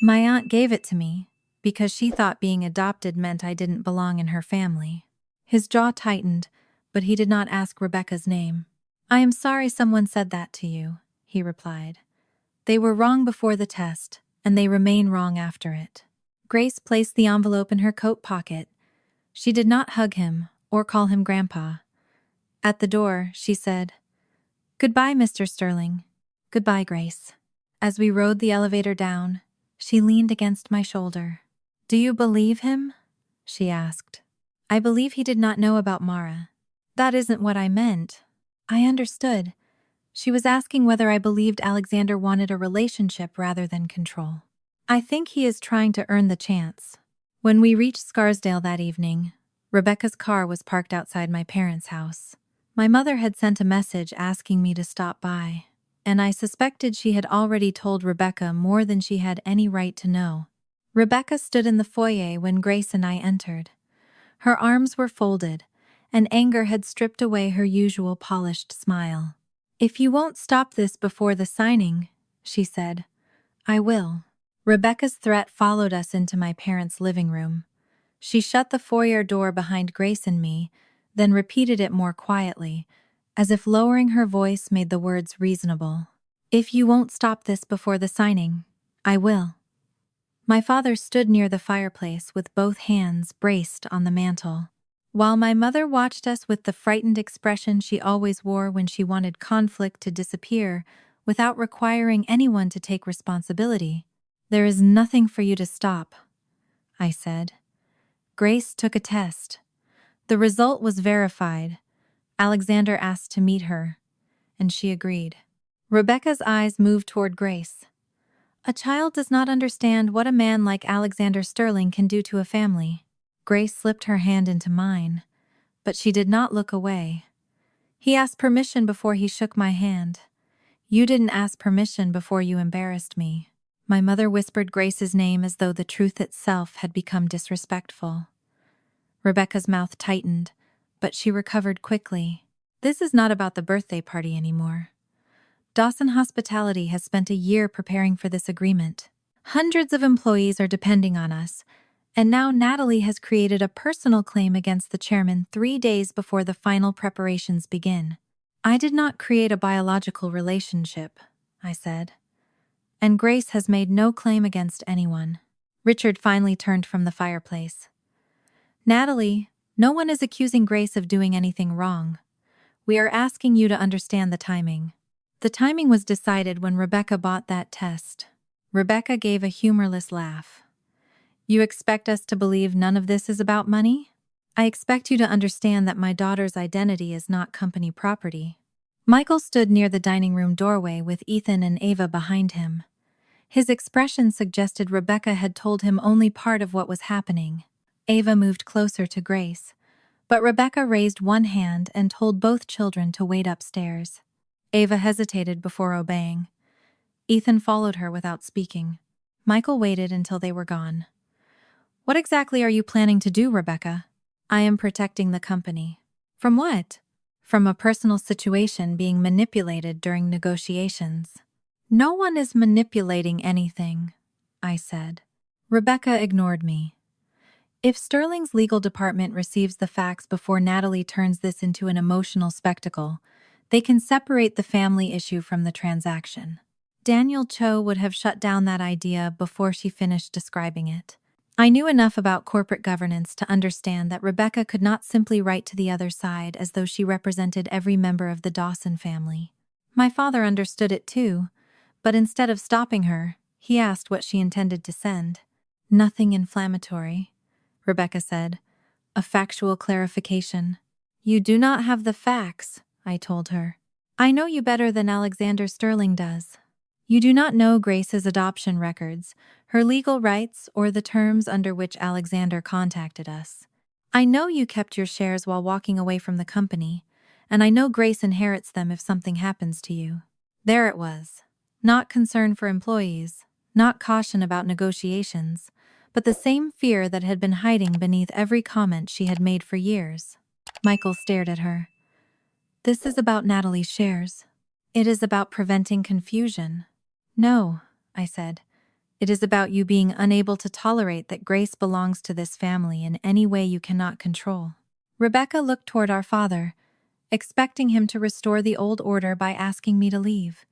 My aunt gave it to me because she thought being adopted meant I didn't belong in her family. His jaw tightened, but he did not ask Rebecca's name. I am sorry someone said that to you, he replied. They were wrong before the test, and they remain wrong after it. Grace placed the envelope in her coat pocket. She did not hug him or call him Grandpa. At the door, she said, Goodbye, Mr. Sterling. Goodbye, Grace. As we rode the elevator down, she leaned against my shoulder. Do you believe him? She asked. I believe he did not know about Mara. That isn't what I meant. I understood. She was asking whether I believed Alexander wanted a relationship rather than control. I think he is trying to earn the chance. When we reached Scarsdale that evening, Rebecca's car was parked outside my parents' house. My mother had sent a message asking me to stop by, and I suspected she had already told Rebecca more than she had any right to know. Rebecca stood in the foyer when Grace and I entered. Her arms were folded, and anger had stripped away her usual polished smile. If you won't stop this before the signing, she said, I will. Rebecca's threat followed us into my parents' living room. She shut the foyer door behind Grace and me, then repeated it more quietly, as if lowering her voice made the words reasonable. If you won't stop this before the signing, I will. My father stood near the fireplace with both hands braced on the mantel. While my mother watched us with the frightened expression she always wore when she wanted conflict to disappear without requiring anyone to take responsibility. There is nothing for you to stop, I said. Grace took a test. The result was verified. Alexander asked to meet her, and she agreed. Rebecca's eyes moved toward Grace. A child does not understand what a man like Alexander Sterling can do to a family. Grace slipped her hand into mine, but she did not look away. He asked permission before he shook my hand. You didn't ask permission before you embarrassed me. My mother whispered Grace's name as though the truth itself had become disrespectful. Rebecca's mouth tightened, but she recovered quickly. This is not about the birthday party anymore. Dawson Hospitality has spent a year preparing for this agreement. Hundreds of employees are depending on us, and now Natalie has created a personal claim against the chairman 3 days before the final preparations begin. I did not create a biological relationship, I said. And Grace has made no claim against anyone. Richard finally turned from the fireplace. Natalie, no one is accusing Grace of doing anything wrong. We are asking you to understand the timing. The timing was decided when Rebecca bought that test. Rebecca gave a humorless laugh. You expect us to believe none of this is about money? I expect you to understand that my daughter's identity is not company property. Michael stood near the dining room doorway with Ethan and Ava behind him. His expression suggested Rebecca had told him only part of what was happening. Ava moved closer to Grace, but Rebecca raised one hand and told both children to wait upstairs. Ava hesitated before obeying. Ethan followed her without speaking. Michael waited until they were gone. What exactly are you planning to do, Rebecca? I am protecting the company. From what? from a personal situation being manipulated during negotiations. No one is manipulating anything, I said. Rebecca ignored me. If Sterling's legal department receives the facts before Natalie turns this into an emotional spectacle, they can separate the family issue from the transaction. Daniel Cho would have shut down that idea before she finished describing it. I knew enough about corporate governance to understand that Rebecca could not simply write to the other side as though she represented every member of the Dawson family. My father understood it too, but instead of stopping her, he asked what she intended to send. Nothing inflammatory, Rebecca said. A factual clarification. You do not have the facts, I told her. I know you better than Alexander Sterling does. You do not know Grace's adoption records, her legal rights, or the terms under which Alexander contacted us. I know you kept your shares while walking away from the company, and I know Grace inherits them if something happens to you. There it was. Not concern for employees, not caution about negotiations, but the same fear that had been hiding beneath every comment she had made for years. Michael stared at her. This is about Natalie's shares. It is about preventing confusion. No, I said. It is about you being unable to tolerate that Grace belongs to this family in any way you cannot control. Rebecca looked toward our father, expecting him to restore the old order by asking me to leave.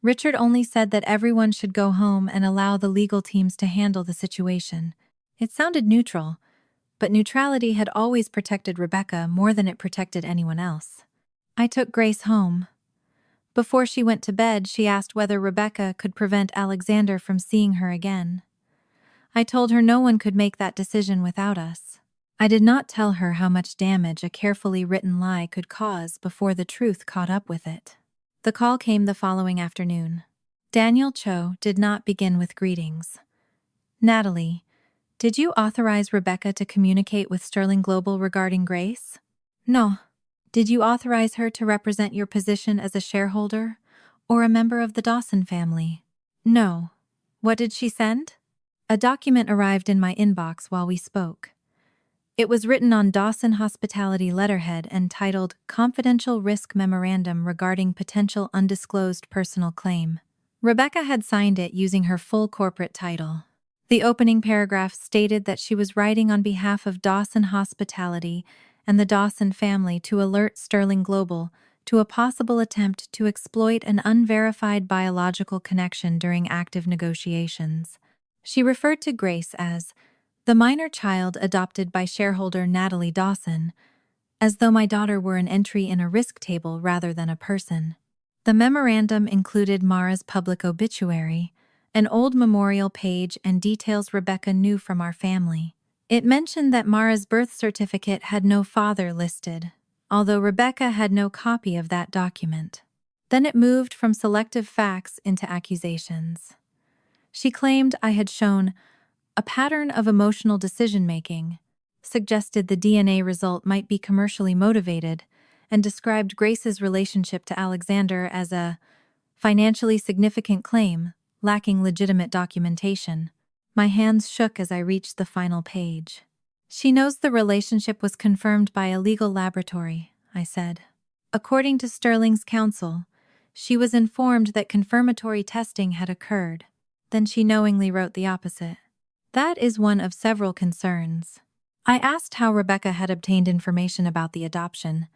Richard only said that everyone should go home and allow the legal teams to handle the situation. It sounded neutral, but neutrality had always protected Rebecca more than it protected anyone else. I took Grace home. Before she went to bed, she asked whether Rebecca could prevent Alexander from seeing her again. I told her no one could make that decision without us. I did not tell her how much damage a carefully written lie could cause before the truth caught up with it. The call came the following afternoon. Daniel Cho did not begin with greetings. Natalie, did you authorize Rebecca to communicate with Sterling Global regarding Grace? No. Did you authorize her to represent your position as a shareholder or a member of the Dawson family? No. What did she send? A document arrived in my inbox while we spoke. It was written on Dawson Hospitality letterhead and titled Confidential Risk Memorandum Regarding Potential Undisclosed Personal Claim. Rebecca had signed it using her full corporate title. The opening paragraph stated that she was writing on behalf of Dawson Hospitality and the Dawson family to alert Sterling Global to a possible attempt to exploit an unverified biological connection during active negotiations. She referred to Grace as the minor child adopted by shareholder Natalie Dawson, as though my daughter were an entry in a risk table rather than a person. The memorandum included Mara's public obituary, an old memorial page, and details Rebecca knew from our family. It mentioned that Mara's birth certificate had no father listed, although Rebecca had no copy of that document. Then it moved from selective facts into accusations. She claimed I had shown a pattern of emotional decision-making, suggested the DNA result might be commercially motivated, and described Grace's relationship to Alexander as a financially significant claim, lacking legitimate documentation. My hands shook as I reached the final page. She knows the relationship was confirmed by a legal laboratory, I said. According to Sterling's counsel, she was informed that confirmatory testing had occurred. Then she knowingly wrote the opposite. That is one of several concerns. I asked how Rebecca had obtained information about the adoption.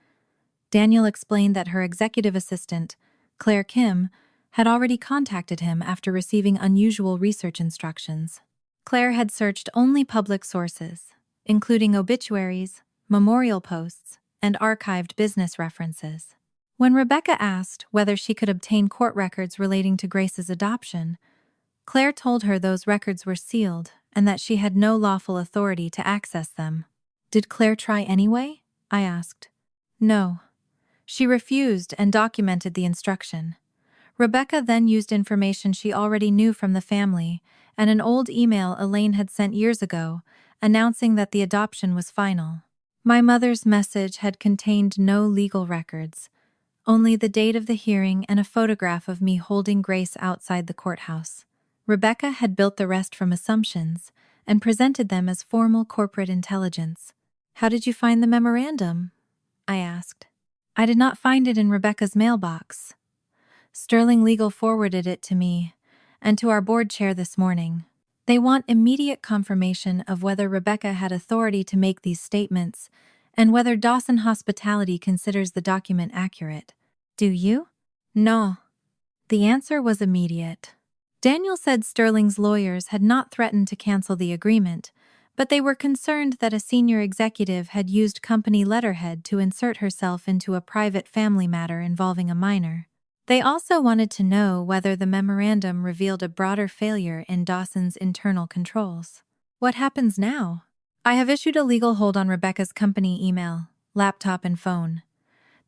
Daniel explained that her executive assistant, Claire Kim, had already contacted him after receiving unusual research instructions. Claire had searched only public sources, including obituaries, memorial posts, and archived business references. When Rebecca asked whether she could obtain court records relating to Grace's adoption, Claire told her those records were sealed and that she had no lawful authority to access them. Did Claire try anyway? I asked. No. She refused and documented the instruction. Rebecca then used information she already knew from the family and an old email Elaine had sent years ago, announcing that the adoption was final. My mother's message had contained no legal records, only the date of the hearing and a photograph of me holding Grace outside the courthouse. Rebecca had built the rest from assumptions and presented them as formal corporate intelligence. How did you find the memorandum? I asked. I did not find it in Rebecca's mailbox. Sterling Legal forwarded it to me and to our board chair this morning. They want immediate confirmation of whether Rebecca had authority to make these statements and whether Dawson Hospitality considers the document accurate. Do you? No. The answer was immediate. Daniel said Sterling's lawyers had not threatened to cancel the agreement, but they were concerned that a senior executive had used company letterhead to insert herself into a private family matter involving a minor. They also wanted to know whether the memorandum revealed a broader failure in Dawson's internal controls. What happens now? I have issued a legal hold on Rebecca's company email, laptop, and phone.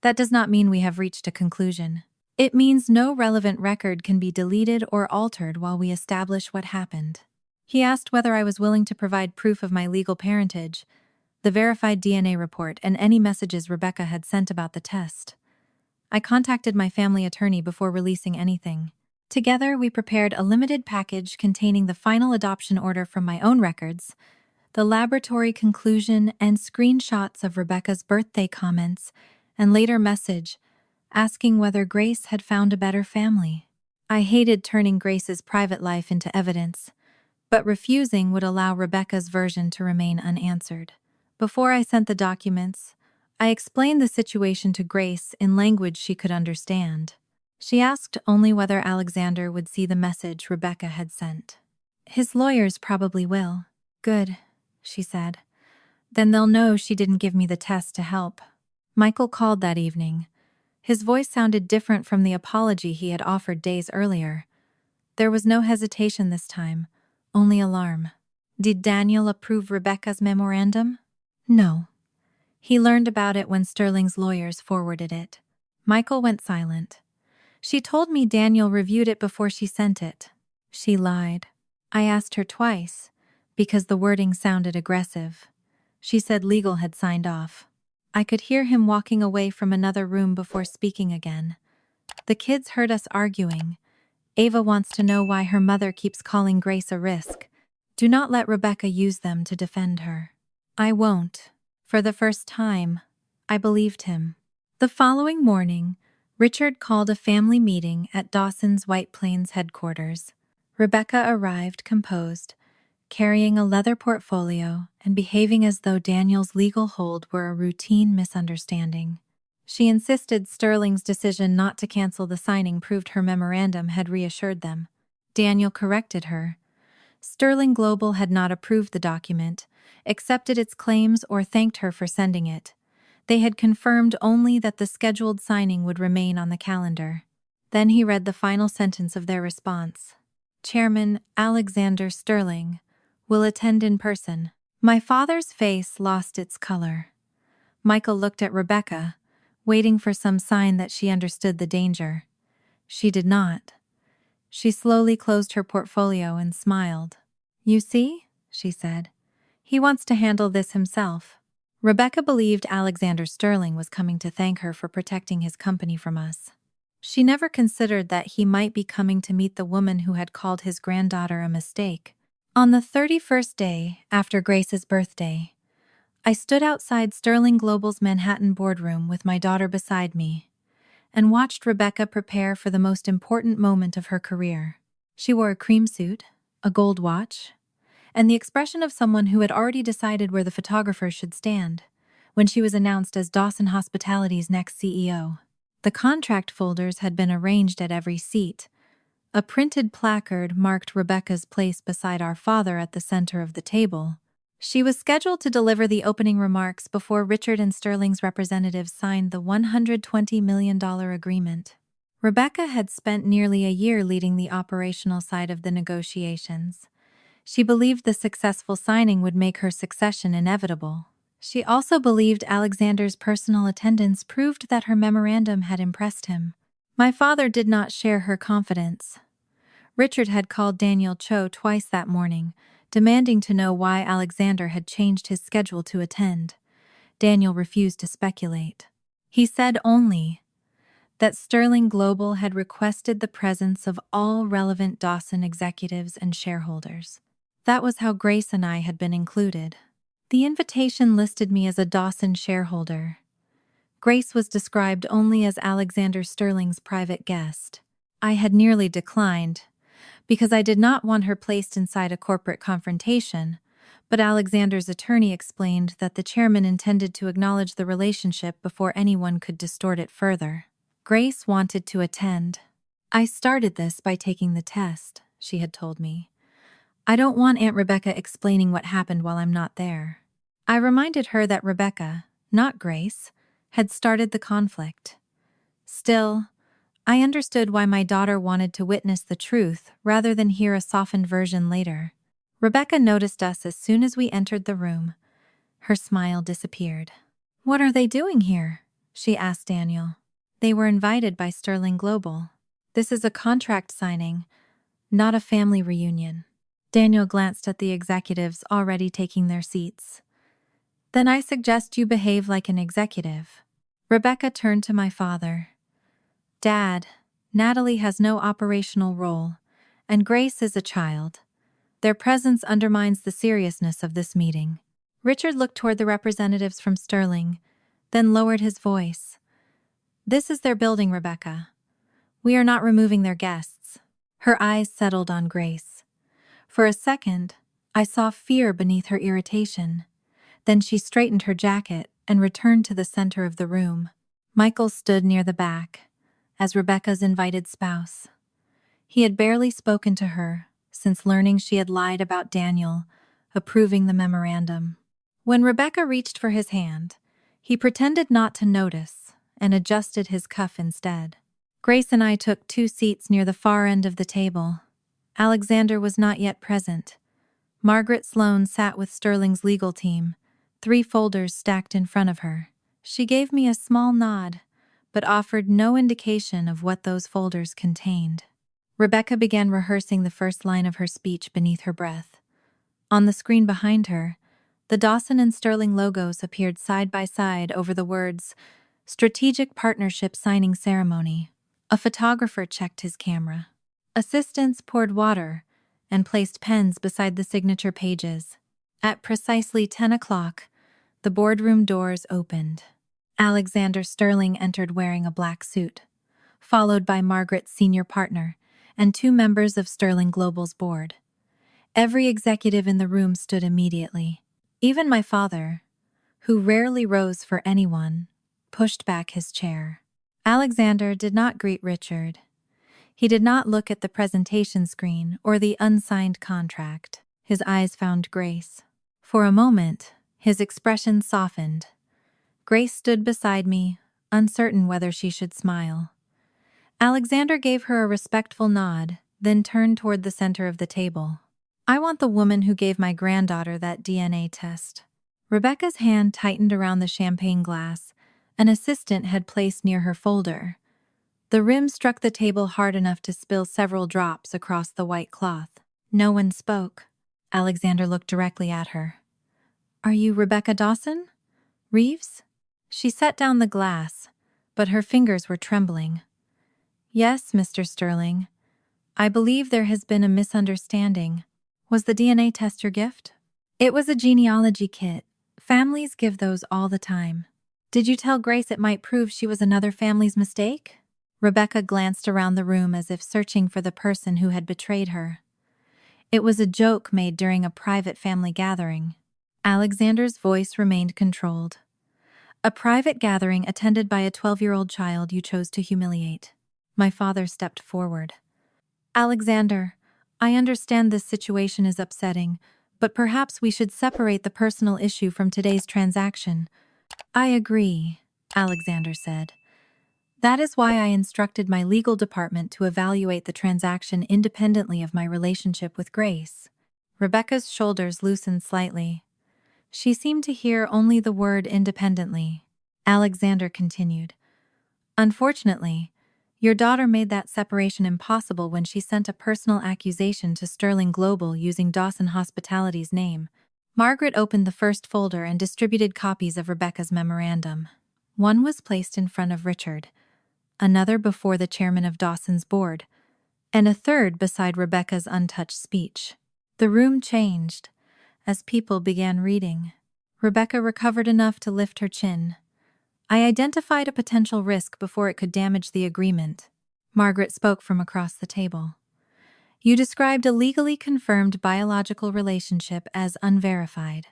That does not mean we have reached a conclusion. It means no relevant record can be deleted or altered while we establish what happened. He asked whether I was willing to provide proof of my legal parentage, the verified DNA report, and any messages Rebecca had sent about the test. I contacted my family attorney before releasing anything. Together, we prepared a limited package containing the final adoption order from my own records, the laboratory conclusion, and screenshots of Rebecca's birthday comments and later message asking whether Grace had found a better family. I hated turning Grace's private life into evidence, but refusing would allow Rebecca's version to remain unanswered. Before I sent the documents, I explained the situation to Grace in language she could understand. She asked only whether Alexander would see the message Rebecca had sent. His lawyers probably will. Good, she said. Then they'll know she didn't give me the test to help. Michael called that evening. His voice sounded different from the apology he had offered days earlier. There was no hesitation this time, only alarm. Did Daniel approve Rebecca's memorandum? No. He learned about it when Sterling's lawyers forwarded it. Michael went silent. She told me Daniel reviewed it before she sent it. She lied. I asked her twice, because the wording sounded aggressive. She said legal had signed off. I could hear him walking away from another room before speaking again. The kids heard us arguing. Ava wants to know why her mother keeps calling Grace a risk. Do not let Rebecca use them to defend her. I won't. For the first time, I believed him. The following morning, Richard called a family meeting at Dawson's White Plains headquarters. Rebecca arrived composed, carrying a leather portfolio and behaving as though Daniel's legal hold were a routine misunderstanding. She insisted Sterling's decision not to cancel the signing proved her memorandum had reassured them. Daniel corrected her. Sterling Global had not approved the document, accepted its claims, or thanked her for sending it. They had confirmed only that the scheduled signing would remain on the calendar. Then he read the final sentence of their response. Chairman Alexander Sterling will attend in person. My father's face lost its color. Michael looked at Rebecca, waiting for some sign that she understood the danger. She did not. She slowly closed her portfolio and smiled. You see, she said. He wants to handle this himself. Rebecca believed Alexander Sterling was coming to thank her for protecting his company from us. She never considered that he might be coming to meet the woman who had called his granddaughter a mistake. On the 31st day after Grace's birthday, I stood outside Sterling Global's Manhattan boardroom with my daughter beside me and watched Rebecca prepare for the most important moment of her career. She wore a cream suit, a gold watch, and the expression of someone who had already decided where the photographers should stand when she was announced as Dawson Hospitality's next CEO. The contract folders had been arranged at every seat. A printed placard marked Rebecca's place beside our father at the center of the table. She was scheduled to deliver the opening remarks before Richard and Sterling's representatives signed the $120 million agreement. Rebecca had spent nearly a year leading the operational side of the negotiations. She believed the successful signing would make her succession inevitable. She also believed Alexander's personal attendance proved that her memorandum had impressed him. My father did not share her confidence. Richard had called Daniel Cho twice that morning, demanding to know why Alexander had changed his schedule to attend. Daniel refused to speculate. He said only that Sterling Global had requested the presence of all relevant Dawson executives and shareholders. That was how Grace and I had been included. The invitation listed me as a Dawson shareholder. Grace was described only as Alexander Sterling's private guest. I had nearly declined, because I did not want her placed inside a corporate confrontation, but Alexander's attorney explained that the chairman intended to acknowledge the relationship before anyone could distort it further. Grace wanted to attend. "I started this by taking the test," she had told me. "I don't want Aunt Rebecca explaining what happened while I'm not there." I reminded her that Rebecca, not Grace, had started the conflict. Still, I understood why my daughter wanted to witness the truth rather than hear a softened version later. Rebecca noticed us as soon as we entered the room. Her smile disappeared. "What are they doing here?" she asked Daniel. "They were invited by Sterling Global. This is a contract signing, not a family reunion." Daniel glanced at the executives already taking their seats. "Then I suggest you behave like an executive." Rebecca turned to my father. "Dad, Natalie has no operational role, and Grace is a child. Their presence undermines the seriousness of this meeting." Richard looked toward the representatives from Sterling, then lowered his voice. "This is their building, Rebecca. We are not removing their guests." Her eyes settled on Grace. For a second, I saw fear beneath her irritation. Then she straightened her jacket and returned to the center of the room. Michael stood near the back, as Rebecca's invited spouse. He had barely spoken to her since learning she had lied about Daniel, approving the memorandum. When Rebecca reached for his hand, he pretended not to notice and adjusted his cuff instead. Grace and I took 2 seats near the far end of the table. Alexander was not yet present. Margaret Sloan sat with Sterling's legal team, 3 folders stacked in front of her. She gave me a small nod, but offered no indication of what those folders contained. Rebecca began rehearsing the first line of her speech beneath her breath. On the screen behind her, the Dawson and Sterling logos appeared side by side over the words, "Strategic Partnership Signing Ceremony." A photographer checked his camera. Assistants poured water and placed pens beside the signature pages. At precisely 10 o'clock, the boardroom doors opened. Alexander Sterling entered wearing a black suit, followed by Margaret's senior partner and 2 members of Sterling Global's board. Every executive in the room stood immediately. Even my father, who rarely rose for anyone, pushed back his chair. Alexander did not greet Richard. He did not look at the presentation screen or the unsigned contract. His eyes found Grace. For a moment, his expression softened. Grace stood beside me, uncertain whether she should smile. Alexander gave her a respectful nod, then turned toward the center of the table. "I want the woman who gave my granddaughter that DNA test." Rebecca's hand tightened around the champagne glass an assistant had placed near her folder. The rim struck the table hard enough to spill several drops across the white cloth. No one spoke. Alexander looked directly at her. "Are you Rebecca Dawson? Reeves?" She set down the glass, but her fingers were trembling. "Yes, Mr. Sterling. I believe there has been a misunderstanding. Was the DNA test your gift?" "It was a genealogy kit. Families give those all the time." "Did you tell Grace it might prove she was another family's mistake?" Rebecca glanced around the room as if searching for the person who had betrayed her. "It was a joke made during a private family gathering." Alexander's voice remained controlled. "A private gathering attended by a 12-year-old child you chose to humiliate." My father stepped forward. "Alexander, I understand this situation is upsetting, but perhaps we should separate the personal issue from today's transaction." "I agree," Alexander said. "That is why I instructed my legal department to evaluate the transaction independently of my relationship with Grace." Rebecca's shoulders loosened slightly. She seemed to hear only the word independently. Alexander continued. "Unfortunately, your daughter made that separation impossible when she sent a personal accusation to Sterling Global using Dawson Hospitality's name." Margaret opened the first folder and distributed copies of Rebecca's memorandum. One was placed in front of Richard, another before the chairman of Dawson's board, and a third beside Rebecca's untouched speech. The room changed as people began reading. Rebecca recovered enough to lift her chin. I identified a potential risk before it could damage the agreement. Margaret spoke from across the table. You described a legally confirmed biological relationship as unverified.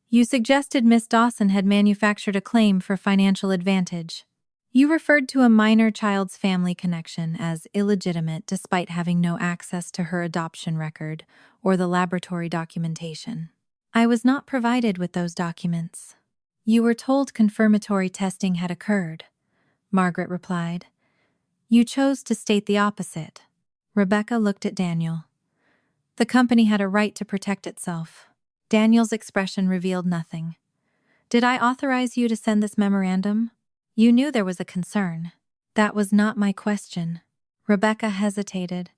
You suggested Miss Dawson had manufactured a claim for financial advantage. You referred to a minor child's family connection as illegitimate despite having no access to her adoption record or the laboratory documentation. I was not provided with those documents. You were told confirmatory testing had occurred, Margaret replied. You chose to state the opposite. Rebecca looked at Daniel. The company had a right to protect itself. Daniel's expression revealed nothing. Did I authorize you to send this memorandum? You knew there was a concern. That was not my question. Rebecca hesitated.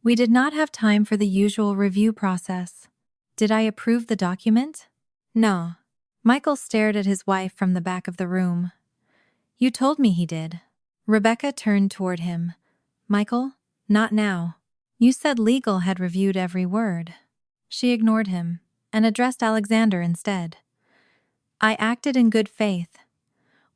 We did not have time for the usual review process. Did I approve the document? No. Michael stared at his wife from the back of the room. You told me he did. Rebecca turned toward him. Michael, not now. You said legal had reviewed every word. She ignored him and addressed Alexander instead. I acted in good faith.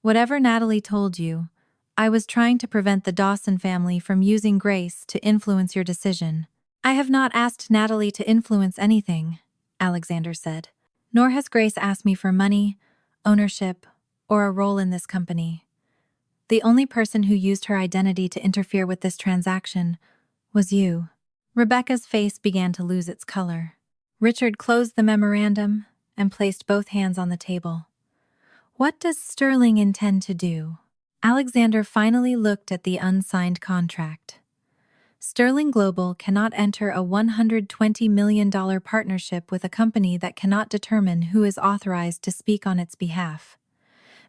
Whatever Natalie told you, I was trying to prevent the Dawson family from using Grace to influence your decision. I have not asked Natalie to influence anything, Alexander said. Nor has Grace asked me for money, ownership, or a role in this company. The only person who used her identity to interfere with this transaction was you. Rebecca's face began to lose its color. Richard closed the memorandum and placed both hands on the table. What does Sterling intend to do? Alexander finally looked at the unsigned contract. Sterling Global cannot enter a $120 million partnership with a company that cannot determine who is authorized to speak on its behalf.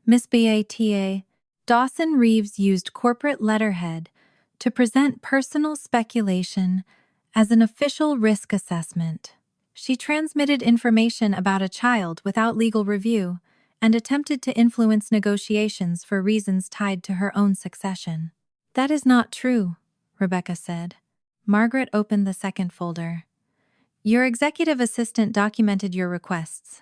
Miss Bata, Dawson Reeves used corporate letterhead to present personal speculation as an official risk assessment. She transmitted information about a child without legal review and attempted to influence negotiations for reasons tied to her own succession. That is not true, Rebecca said. Margaret opened the second folder. Your executive assistant documented your requests.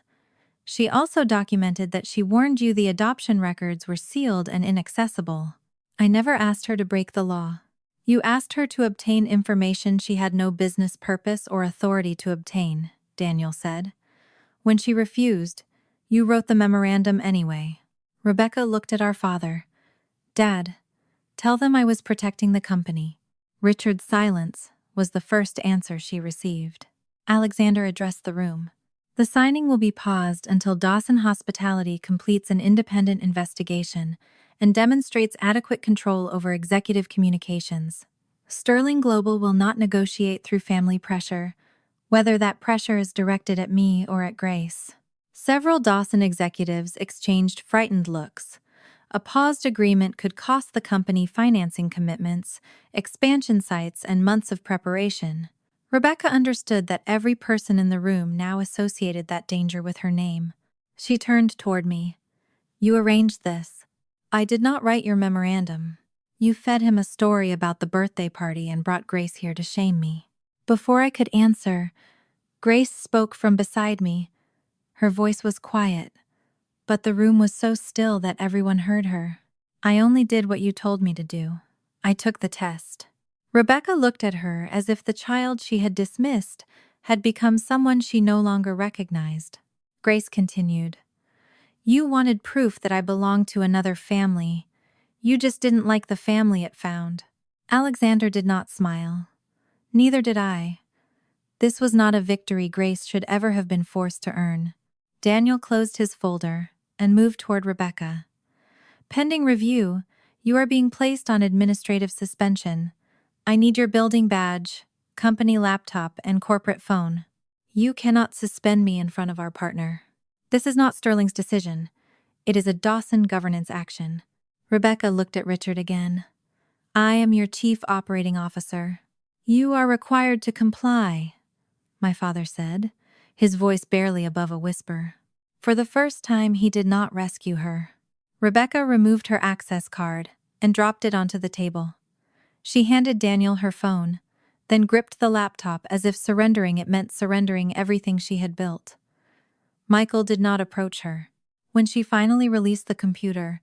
She also documented that she warned you the adoption records were sealed and inaccessible. I never asked her to break the law. You asked her to obtain information she had no business purpose or authority to obtain, Daniel said. When she refused, you wrote the memorandum anyway. Rebecca looked at our father. Dad, tell them I was protecting the company. Richard's silence was the first answer she received. Alexander addressed the room. The signing will be paused until Dawson Hospitality completes an independent investigation and demonstrates adequate control over executive communications. Sterling Global will not negotiate through family pressure, whether that pressure is directed at me or at Grace. Several Dawson executives exchanged frightened looks. A paused agreement could cost the company financing commitments, expansion sites, and months of preparation. Rebecca understood that every person in the room now associated that danger with her name. She turned toward me. You arranged this. I did not write your memorandum. You fed him a story about the birthday party and brought Grace here to shame me. Before I could answer, Grace spoke from beside me. Her voice was quiet, but the room was so still that everyone heard her. I only did what you told me to do. I took the test. Rebecca looked at her as if the child she had dismissed had become someone she no longer recognized. Grace continued. You wanted proof that I belonged to another family. You just didn't like the family it found. Alexander did not smile. Neither did I. This was not a victory Grace should ever have been forced to earn. Daniel closed his folder and moved toward Rebecca. Pending review, you are being placed on administrative suspension. I need your building badge, company laptop, and corporate phone. You cannot suspend me in front of our partner. This is not Sterling's decision. It is a Dawson governance action. Rebecca looked at Richard again. I am your chief operating officer. You are required to comply, my father said, his voice barely above a whisper. For the first time, he did not rescue her. Rebecca removed her access card and dropped it onto the table. She handed Daniel her phone, then gripped the laptop as if surrendering it meant surrendering everything she had built. Michael did not approach her. When she finally released the computer,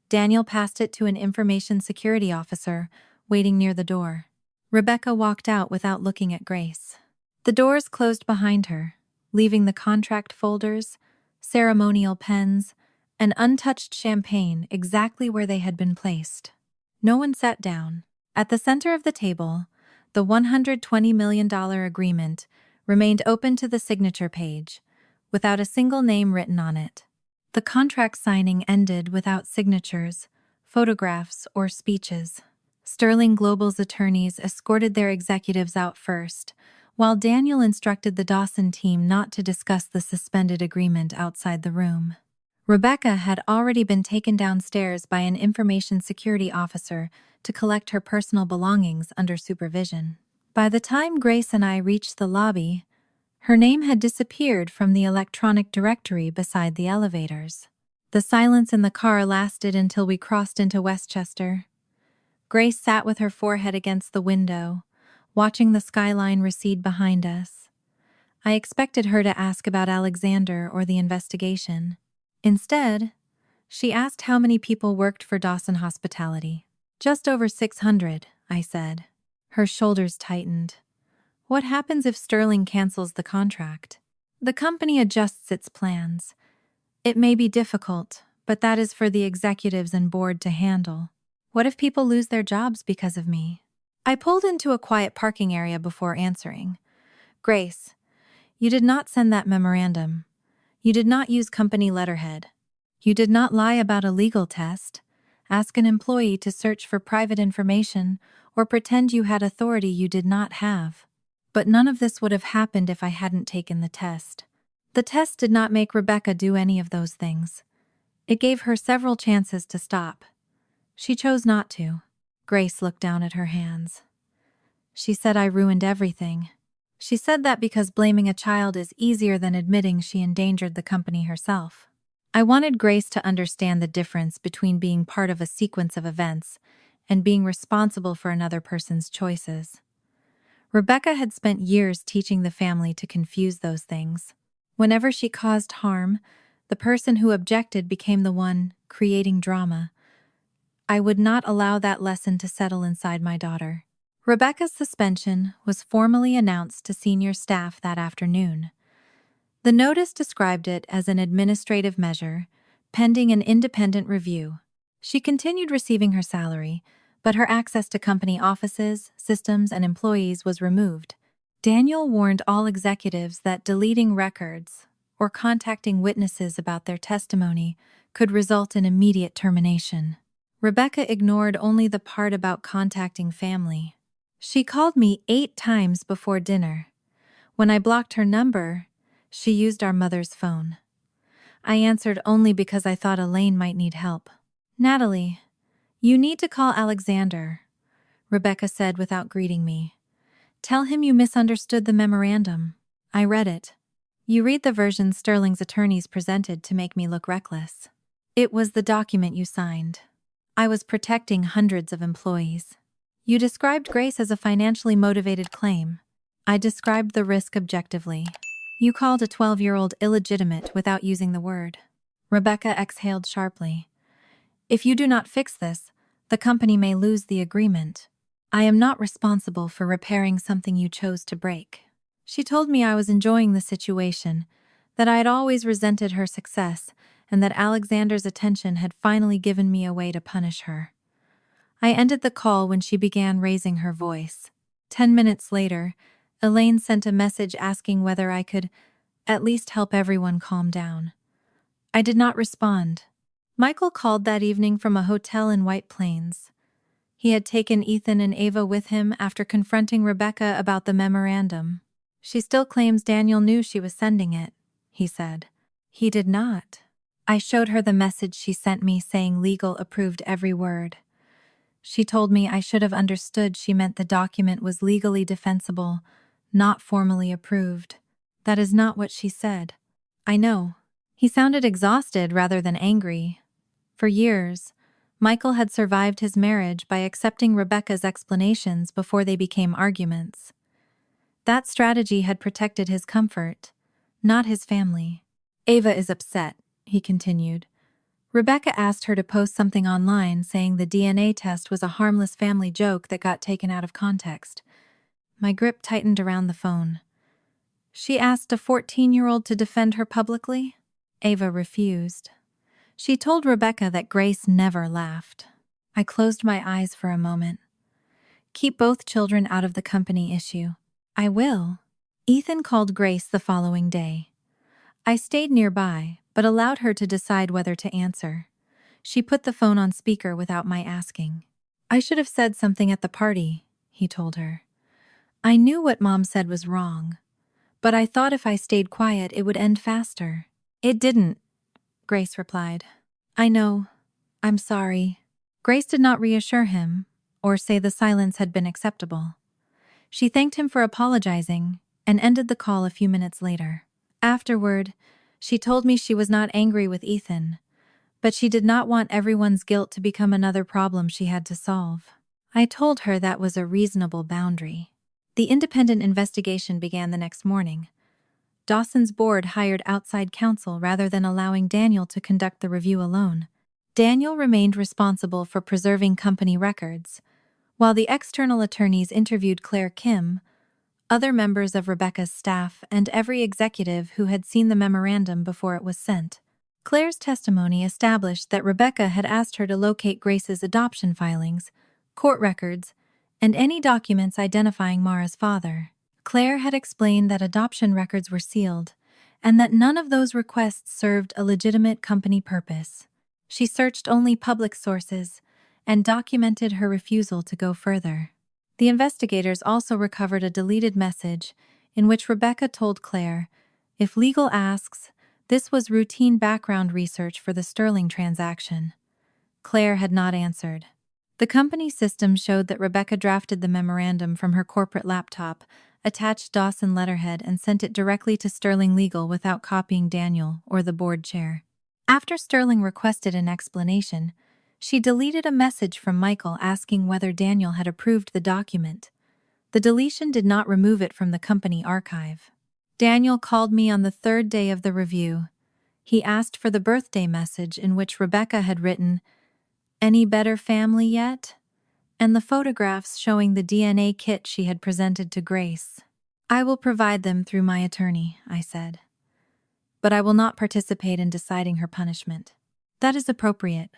Daniel passed it to an information security officer waiting near the door. Rebecca walked out without looking at Grace. The doors closed behind her, leaving the contract folders, ceremonial pens, and untouched champagne exactly where they had been placed. No one sat down. At the center of the table, the $120 million agreement remained open to the signature page, without a single name written on it. The contract signing ended without signatures, photographs, or speeches. Sterling Global's attorneys escorted their executives out first, while Daniel instructed the Dawson team not to discuss the suspended agreement outside the room. Rebecca had already been taken downstairs by an information security officer to collect her personal belongings under supervision. By the time Grace and I reached the lobby, her name had disappeared from the electronic directory beside the elevators. The silence in the car lasted until we crossed into Westchester. Grace sat with her forehead against the window, watching the skyline recede behind us. I expected her to ask about Alexander or the investigation. Instead, she asked how many people worked for Dawson Hospitality. "Just over 600, I said. Her shoulders tightened. "What happens if Sterling cancels the contract?" "The company adjusts its plans. It may be difficult, but that is for the executives and board to handle." "What if people lose their jobs because of me?" I pulled into a quiet parking area before answering. "Grace, you did not send that memorandum. You did not use company letterhead. You did not lie about a legal test, ask an employee to search for private information, or pretend you had authority you did not have. But none of this would have happened if I hadn't taken the test." The test did not make Rebecca do any of those things. It gave her several chances to stop. She chose not to. Grace looked down at her hands. "She said I ruined everything. She said that because blaming a child is easier than admitting she endangered the company herself." I wanted Grace to understand the difference between being part of a sequence of events and being responsible for another person's choices. Rebecca had spent years teaching the family to confuse those things. Whenever she caused harm, the person who objected became the one creating drama. I would not allow that lesson to settle inside my daughter. Rebecca's suspension was formally announced to senior staff that afternoon. The notice described it as an administrative measure, pending an independent review. She continued receiving her salary, but her access to company offices, systems, and employees was removed. Daniel warned all executives that deleting records or contacting witnesses about their testimony could result in immediate termination. Rebecca ignored only the part about contacting family. She called me 8 times before dinner. When I blocked her number, she used our mother's phone. I answered only because I thought Elaine might need help. "Natalie, you need to call Alexander," Rebecca said without greeting me. "Tell him you misunderstood the memorandum." I read it. "You read the version Sterling's attorneys presented to make me look reckless. It was the document you signed. I was protecting hundreds of employees. You described Grace as a financially motivated claim. I described the risk objectively. You called a 12-year-old illegitimate without using the word." Rebecca exhaled sharply. "If you do not fix this, the company may lose the agreement. I am not responsible for repairing something you chose to break." She told me I was enjoying the situation, that I had always resented her success, and that Alexander's attention had finally given me a way to punish her. I ended the call when she began raising her voice. 10 minutes later, Elaine sent a message asking whether I could at least help everyone calm down. I did not respond. Michael called that evening from a hotel in White Plains. He had taken Ethan and Ava with him after confronting Rebecca about the memorandum. "She still claims Daniel knew she was sending it," he said. "He did not." I showed her the message she sent me saying legal approved every word. She told me I should have understood she meant the document was legally defensible, not formally approved. That is not what she said. "I know." He sounded exhausted rather than angry. For years, Michael had survived his marriage by accepting Rebecca's explanations before they became arguments. That strategy had protected his comfort, not his family. "Ava is upset," he continued. Rebecca asked her to post something online saying the DNA test was a harmless family joke that got taken out of context. My grip tightened around the phone. She asked a 14-year-old to defend her publicly? Ava refused. She told Rebecca that Grace never laughed. I closed my eyes for a moment. Keep both children out of the company issue. I will. Ethan called Grace the following day. I stayed nearby, but allowed her to decide whether to answer. She put the phone on speaker without my asking. I should have said something at the party, he told her. I knew what Mom said was wrong, but I thought if I stayed quiet it would end faster. It didn't, Grace replied. I know. I'm sorry. Grace did not reassure him, or say the silence had been acceptable. She thanked him for apologizing, and ended the call a few minutes later. Afterward, she told me she was not angry with Ethan, but she did not want everyone's guilt to become another problem she had to solve. I told her that was a reasonable boundary. The independent investigation began the next morning. Dawson's board hired outside counsel rather than allowing Daniel to conduct the review alone. Daniel remained responsible for preserving company records, while the external attorneys interviewed Claire Kim, other members of Rebecca's staff, and every executive who had seen the memorandum before it was sent. Claire's testimony established that Rebecca had asked her to locate Grace's adoption filings, court records, and any documents identifying Mara's father. Claire had explained that adoption records were sealed, and that none of those requests served a legitimate company purpose. She searched only public sources and documented her refusal to go further. The investigators also recovered a deleted message in which Rebecca told Claire, if legal asks, this was routine background research for the Sterling transaction. Claire had not answered. The company system showed that Rebecca drafted the memorandum from her corporate laptop, attached Dawson letterhead, and sent it directly to Sterling Legal without copying Daniel or the board chair. After Sterling requested an explanation, she deleted a message from Michael asking whether Daniel had approved the document. The deletion did not remove it from the company archive. Daniel called me on the third day of the review. He asked for the birthday message in which Rebecca had written, "Any better family yet?" and the photographs showing the DNA kit she had presented to Grace. I will provide them through my attorney, I said. But I will not participate in deciding her punishment. That is appropriate.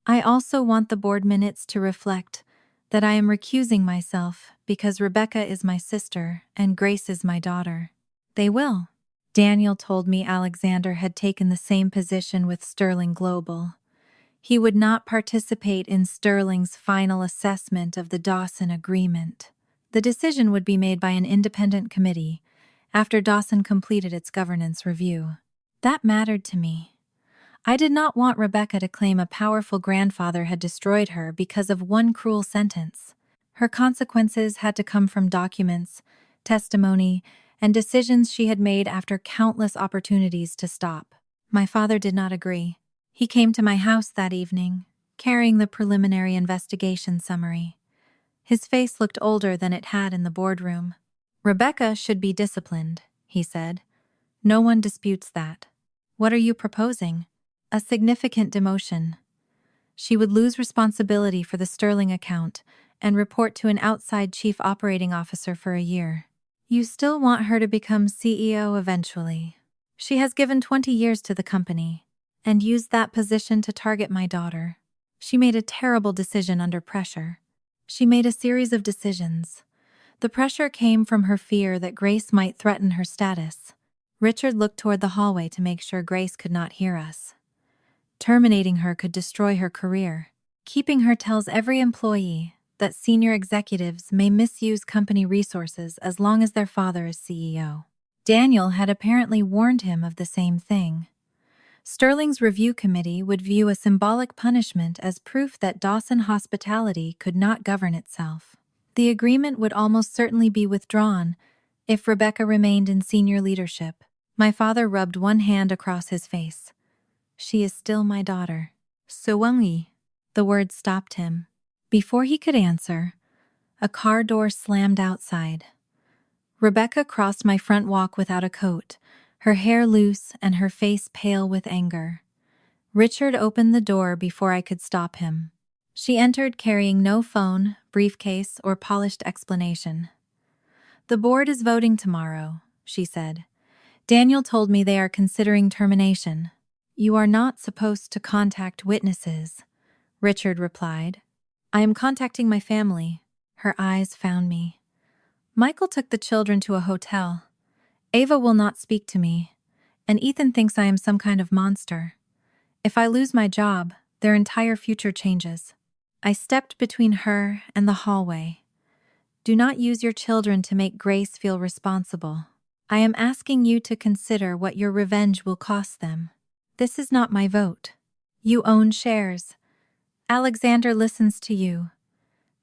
I also want the board minutes to reflect that I am recusing myself because Rebecca is my sister and Grace is my daughter. They will. Daniel told me Alexander had taken the same position with Sterling Global. He would not participate in Sterling's final assessment of the Dawson agreement. The decision would be made by an independent committee after Dawson completed its governance review. That mattered to me. I did not want Rebecca to claim a powerful grandfather had destroyed her because of one cruel sentence. Her consequences had to come from documents, testimony, and decisions she had made after countless opportunities to stop. My father did not agree. He came to my house that evening, carrying the preliminary investigation summary. His face looked older than it had in the boardroom. Rebecca should be disciplined, he said. No one disputes that. What are you proposing? A significant demotion. She would lose responsibility for the Sterling account and report to an outside chief operating officer for a year. You still want her to become CEO eventually. She has given 20 years to the company and used that position to target my daughter. She made a terrible decision under pressure. She made a series of decisions. The pressure came from her fear that Grace might threaten her status. Richard looked toward the hallway to make sure Grace could not hear us. Terminating her could destroy her career. Keeping her tells every employee that senior executives may misuse company resources as long as their father is CEO. Daniel had apparently warned him of the same thing. Sterling's review committee would view a symbolic punishment as proof that Dawson Hospitality could not govern itself. The agreement would almost certainly be withdrawn if Rebecca remained in senior leadership. My father rubbed one hand across his face. She is still my daughter. Suwangi. The word stopped him. Before he could answer, a car door slammed outside. Rebecca crossed my front walk without a coat, her hair loose and her face pale with anger. Richard opened the door before I could stop him. She entered carrying no phone, briefcase, or polished explanation. "The board is voting tomorrow," she said. "Daniel told me they are considering termination." "You are not supposed to contact witnesses," Richard replied. "I am contacting my family." Her eyes found me. "Michael took the children to a hotel. Ava will not speak to me, and Ethan thinks I am some kind of monster. If I lose my job, their entire future changes." I stepped between her and the hallway. "Do not use your children to make Grace feel responsible. I am asking you to consider what your revenge will cost them. This is not my vote. You own shares. Alexander listens to you.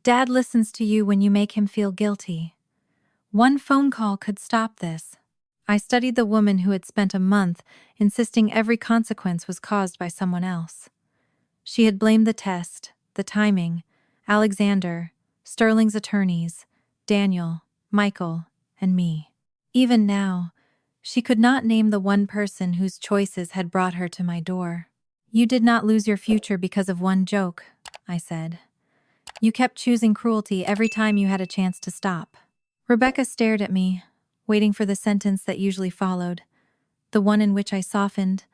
Dad listens to you when you make him feel guilty. One phone call could stop this." I studied the woman who had spent a month insisting every consequence was caused by someone else. She had blamed the test, the timing, Alexander, Sterling's attorneys, Daniel, Michael, and me. Even now, she could not name the one person whose choices had brought her to my door. "You did not lose your future because of one joke," I said. "You kept choosing cruelty every time you had a chance to stop." Rebecca stared at me, waiting for the sentence that usually followed, the one in which I softened,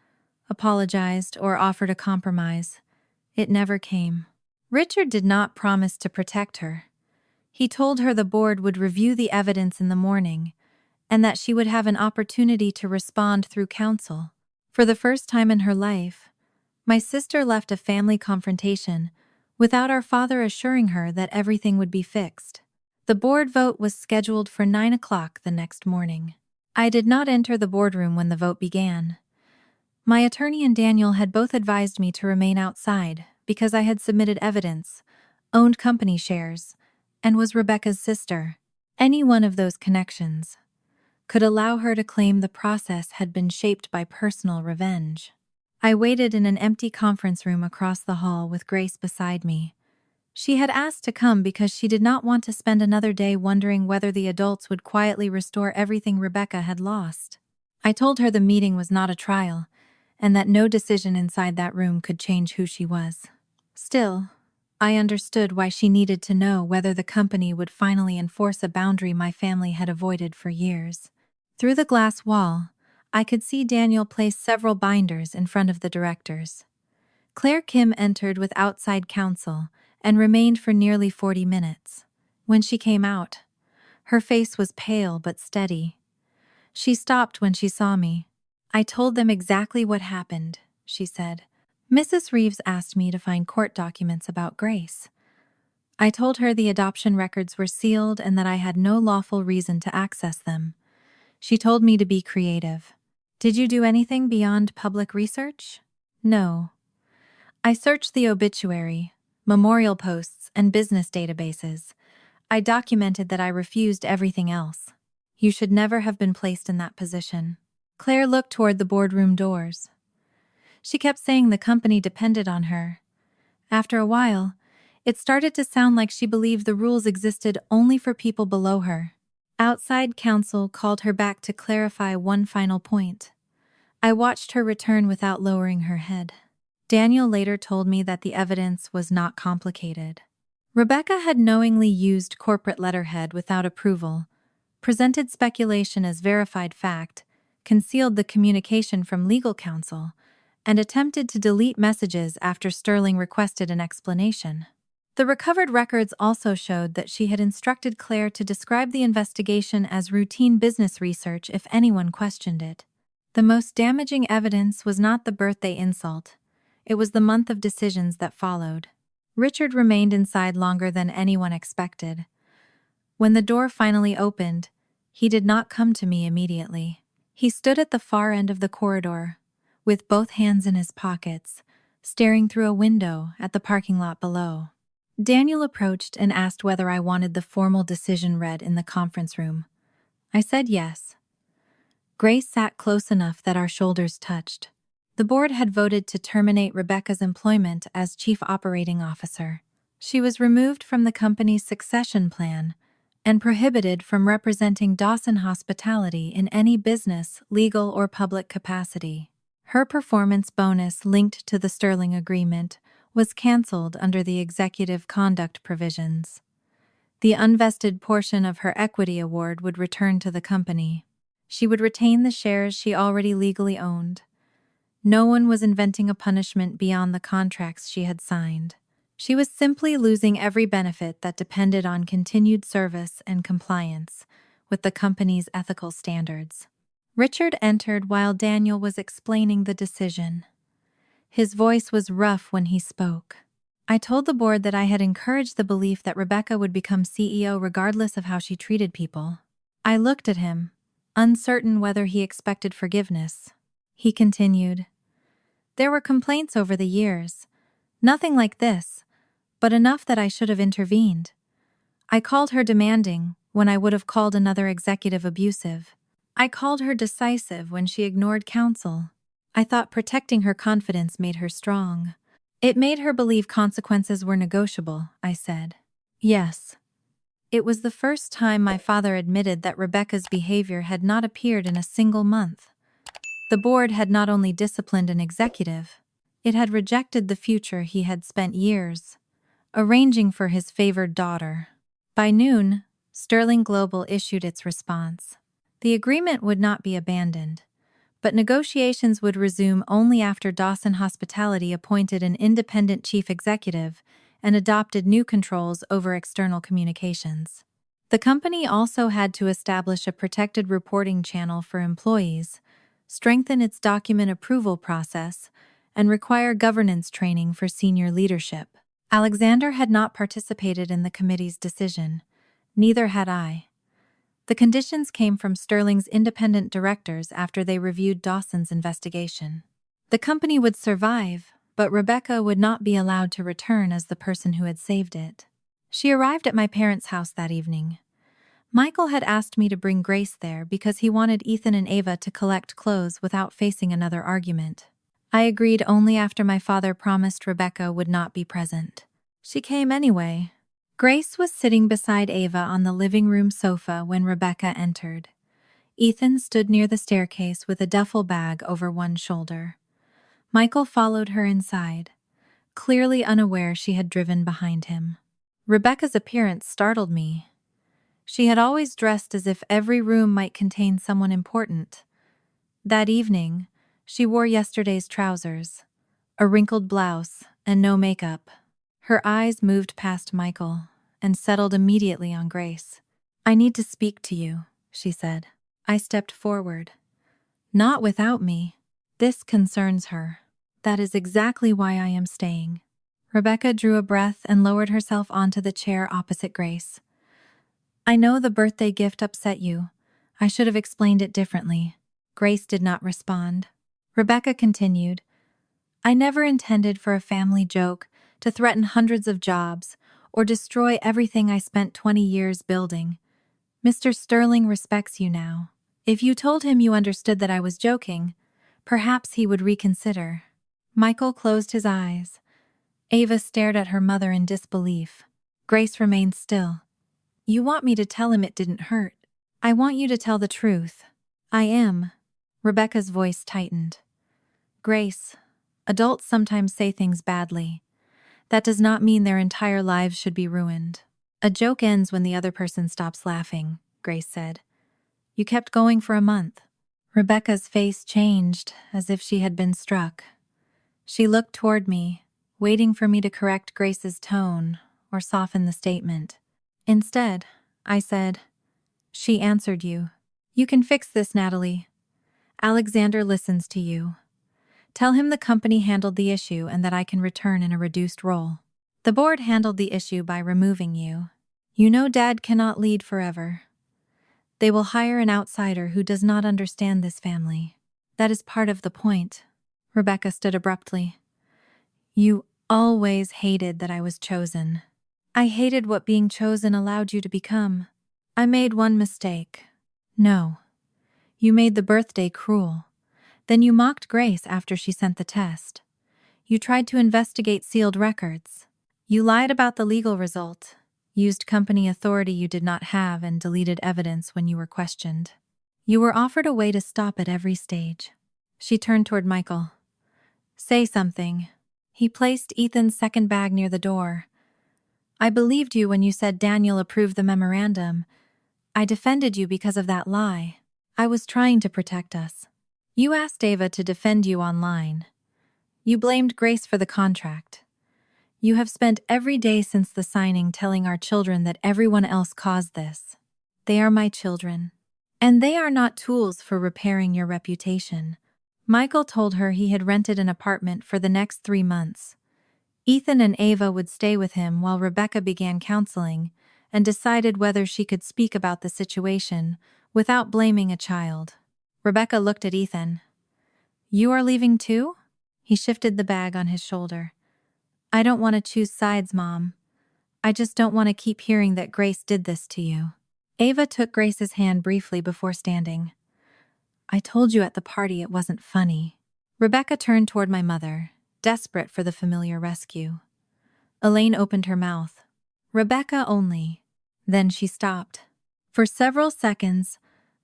apologized, or offered a compromise. It never came. Richard did not promise to protect her. He told her the board would review the evidence in the morning, and that she would have an opportunity to respond through counsel. For the first time in her life, my sister left a family confrontation without our father assuring her that everything would be fixed. The board vote was scheduled for 9 o'clock the next morning. I did not enter the boardroom when the vote began. My attorney and Daniel had both advised me to remain outside because I had submitted evidence, owned company shares, and was Rebecca's sister. Any one of those connections could allow her to claim the process had been shaped by personal revenge. I waited in an empty conference room across the hall with Grace beside me. She had asked to come because she did not want to spend another day wondering whether the adults would quietly restore everything Rebecca had lost. I told her the meeting was not a trial, and that no decision inside that room could change who she was. Still, I understood why she needed to know whether the company would finally enforce a boundary my family had avoided for years. Through the glass wall, I could see Daniel place several binders in front of the directors. Claire Kim entered with outside counsel and remained for nearly 40 minutes. When she came out, her face was pale but steady. She stopped when she saw me. "I told them exactly what happened," she said. "Mrs. Reeves asked me to find court documents about Grace. I told her the adoption records were sealed and that I had no lawful reason to access them. She told me to be creative." "Did you do anything beyond public research?" "No. I searched the obituary, memorial posts, and business databases. I documented that I refused everything else. You should never have been placed in that position." Claire looked toward the boardroom doors. She kept saying the company depended on her. After a while, it started to sound like she believed the rules existed only for people below her. Outside counsel called her back to clarify one final point. I watched her return without lowering her head. Daniel later told me that the evidence was not complicated. Rebecca had knowingly used corporate letterhead without approval, presented speculation as verified fact, concealed the communication from legal counsel, and attempted to delete messages after Sterling requested an explanation. The recovered records also showed that she had instructed Claire to describe the investigation as routine business research if anyone questioned it. The most damaging evidence was not the birthday insult. It was the month of decisions that followed. Richard remained inside longer than anyone expected. When the door finally opened, he did not come to me immediately. He stood at the far end of the corridor, with both hands in his pockets, staring through a window at the parking lot below. Daniel approached and asked whether I wanted the formal decision read in the conference room. I said yes. Grace sat close enough that our shoulders touched. The board had voted to terminate Rebecca's employment as Chief Operating Officer. She was removed from the company's succession plan and prohibited from representing Dawson Hospitality in any business, legal, or public capacity. Her performance bonus linked to the Sterling agreement was cancelled under the executive conduct provisions. The unvested portion of her equity award would return to the company. She would retain the shares she already legally owned. No one was inventing a punishment beyond the contracts she had signed. She was simply losing every benefit that depended on continued service and compliance with the company's ethical standards. Richard entered while Daniel was explaining the decision. His voice was rough when he spoke. I told the board that I had encouraged the belief that Rebecca would become CEO regardless of how she treated people. I looked at him, uncertain whether he expected forgiveness. He continued, "There were complaints over the years. Nothing like this, but enough that I should have intervened. I called her demanding when I would have called another executive abusive. I called her decisive when she ignored counsel. I thought protecting her confidence made her strong. It made her believe consequences were negotiable," I said. Yes. It was the first time my father admitted that Rebecca's behavior had not appeared in a single month. The board had not only disciplined an executive, it had rejected the future he had spent years arranging for his favored daughter. By noon, Sterling Global issued its response. The agreement would not be abandoned, but negotiations would resume only after Dawson Hospitality appointed an independent chief executive and adopted new controls over external communications. The company also had to establish a protected reporting channel for employees, strengthen its document approval process, and require governance training for senior leadership. Alexander had not participated in the committee's decision. Neither had I. The conditions came from Sterling's independent directors after they reviewed Dawson's investigation. The company would survive, but Rebecca would not be allowed to return as the person who had saved it. She arrived at my parents' house that evening. Michael had asked me to bring Grace there because he wanted Ethan and Ava to collect clothes without facing another argument. I agreed only after my father promised Rebecca would not be present. She came anyway. Grace was sitting beside Ava on the living room sofa when Rebecca entered. Ethan stood near the staircase with a duffel bag over one shoulder. Michael followed her inside, clearly unaware she had driven behind him. Rebecca's appearance startled me. She had always dressed as if every room might contain someone important. That evening, she wore yesterday's trousers, a wrinkled blouse, and no makeup. Her eyes moved past Michael and settled immediately on Grace. "I need to speak to you," she said. I stepped forward. "Not without me. This concerns her. That is exactly why I am staying." Rebecca drew a breath and lowered herself onto the chair opposite Grace. "I know the birthday gift upset you. I should have explained it differently." Grace did not respond. Rebecca continued, "I never intended for a family joke to threaten hundreds of jobs or destroy everything I spent 20 years building. Mr. Sterling respects you now. If you told him you understood that I was joking, perhaps he would reconsider." Michael closed his eyes. Ava stared at her mother in disbelief. Grace remained still. "You want me to tell him it didn't hurt. I want you to tell the truth." "I am." Rebecca's voice tightened. "Grace, adults sometimes say things badly. That does not mean their entire lives should be ruined. A joke ends when the other person stops laughing," Grace said. "You kept going for a month." Rebecca's face changed as if she had been struck. She looked toward me, waiting for me to correct Grace's tone or soften the statement. Instead, I said, "She answered you. You can fix this, Natalie. Alexander listens to you. Tell him the company handled the issue and that I can return in a reduced role. The board handled the issue by removing you. You know Dad cannot lead forever. They will hire an outsider who does not understand this family. That is part of the point." Rebecca stood abruptly. "You always hated that I was chosen. I hated what being chosen allowed you to become. I made one mistake. No. You made the birthday cruel. Then you mocked Grace after she sent the test. You tried to investigate sealed records. You lied about the legal result, used company authority you did not have, and deleted evidence when you were questioned. You were offered a way to stop at every stage. She turned toward Michael. Say something. He placed Ethan's second bag near the door. I believed you when you said Daniel approved the memorandum. I defended you because of that lie. I was trying to protect us. You asked Ava to defend you online. You blamed Grace for the contract. You have spent every day since the signing telling our children that everyone else caused this. They are my children. And they are not tools for repairing your reputation. Michael told her he had rented an apartment for the next 3 months. Ethan and Ava would stay with him while Rebecca began counseling and decided whether she could speak about the situation without blaming a child. Rebecca looked at Ethan. You are leaving too? He shifted the bag on his shoulder. I don't want to choose sides, Mom. I just don't want to keep hearing that Grace did this to you. Ava took Grace's hand briefly before standing. I told you at the party it wasn't funny. Rebecca turned toward my mother, desperate for the familiar rescue. Elaine opened her mouth. Rebecca only. Then she stopped. For several seconds,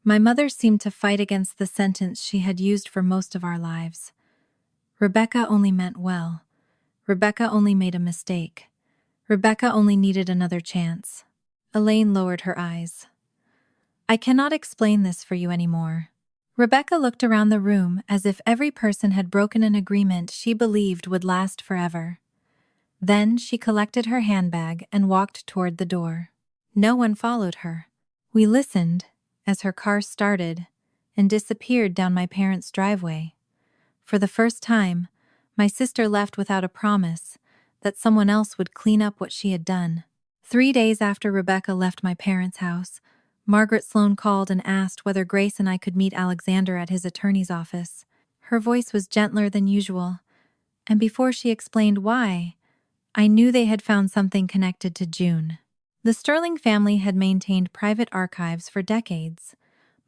my mother seemed to fight against the sentence she had used for most of our lives. Rebecca only meant well. Rebecca only made a mistake. Rebecca only needed another chance. Elaine lowered her eyes. I cannot explain this for you anymore. Rebecca looked around the room as if every person had broken an agreement she believed would last forever. Then she collected her handbag and walked toward the door. No one followed her. We listened as her car started and disappeared down my parents' driveway. For the first time, my sister left without a promise that someone else would clean up what she had done. 3 days after Rebecca left my parents' house, Margaret Sloan called and asked whether Grace and I could meet Alexander at his attorney's office. Her voice was gentler than usual, and before she explained why, I knew they had found something connected to June. The Sterling family had maintained private archives for decades.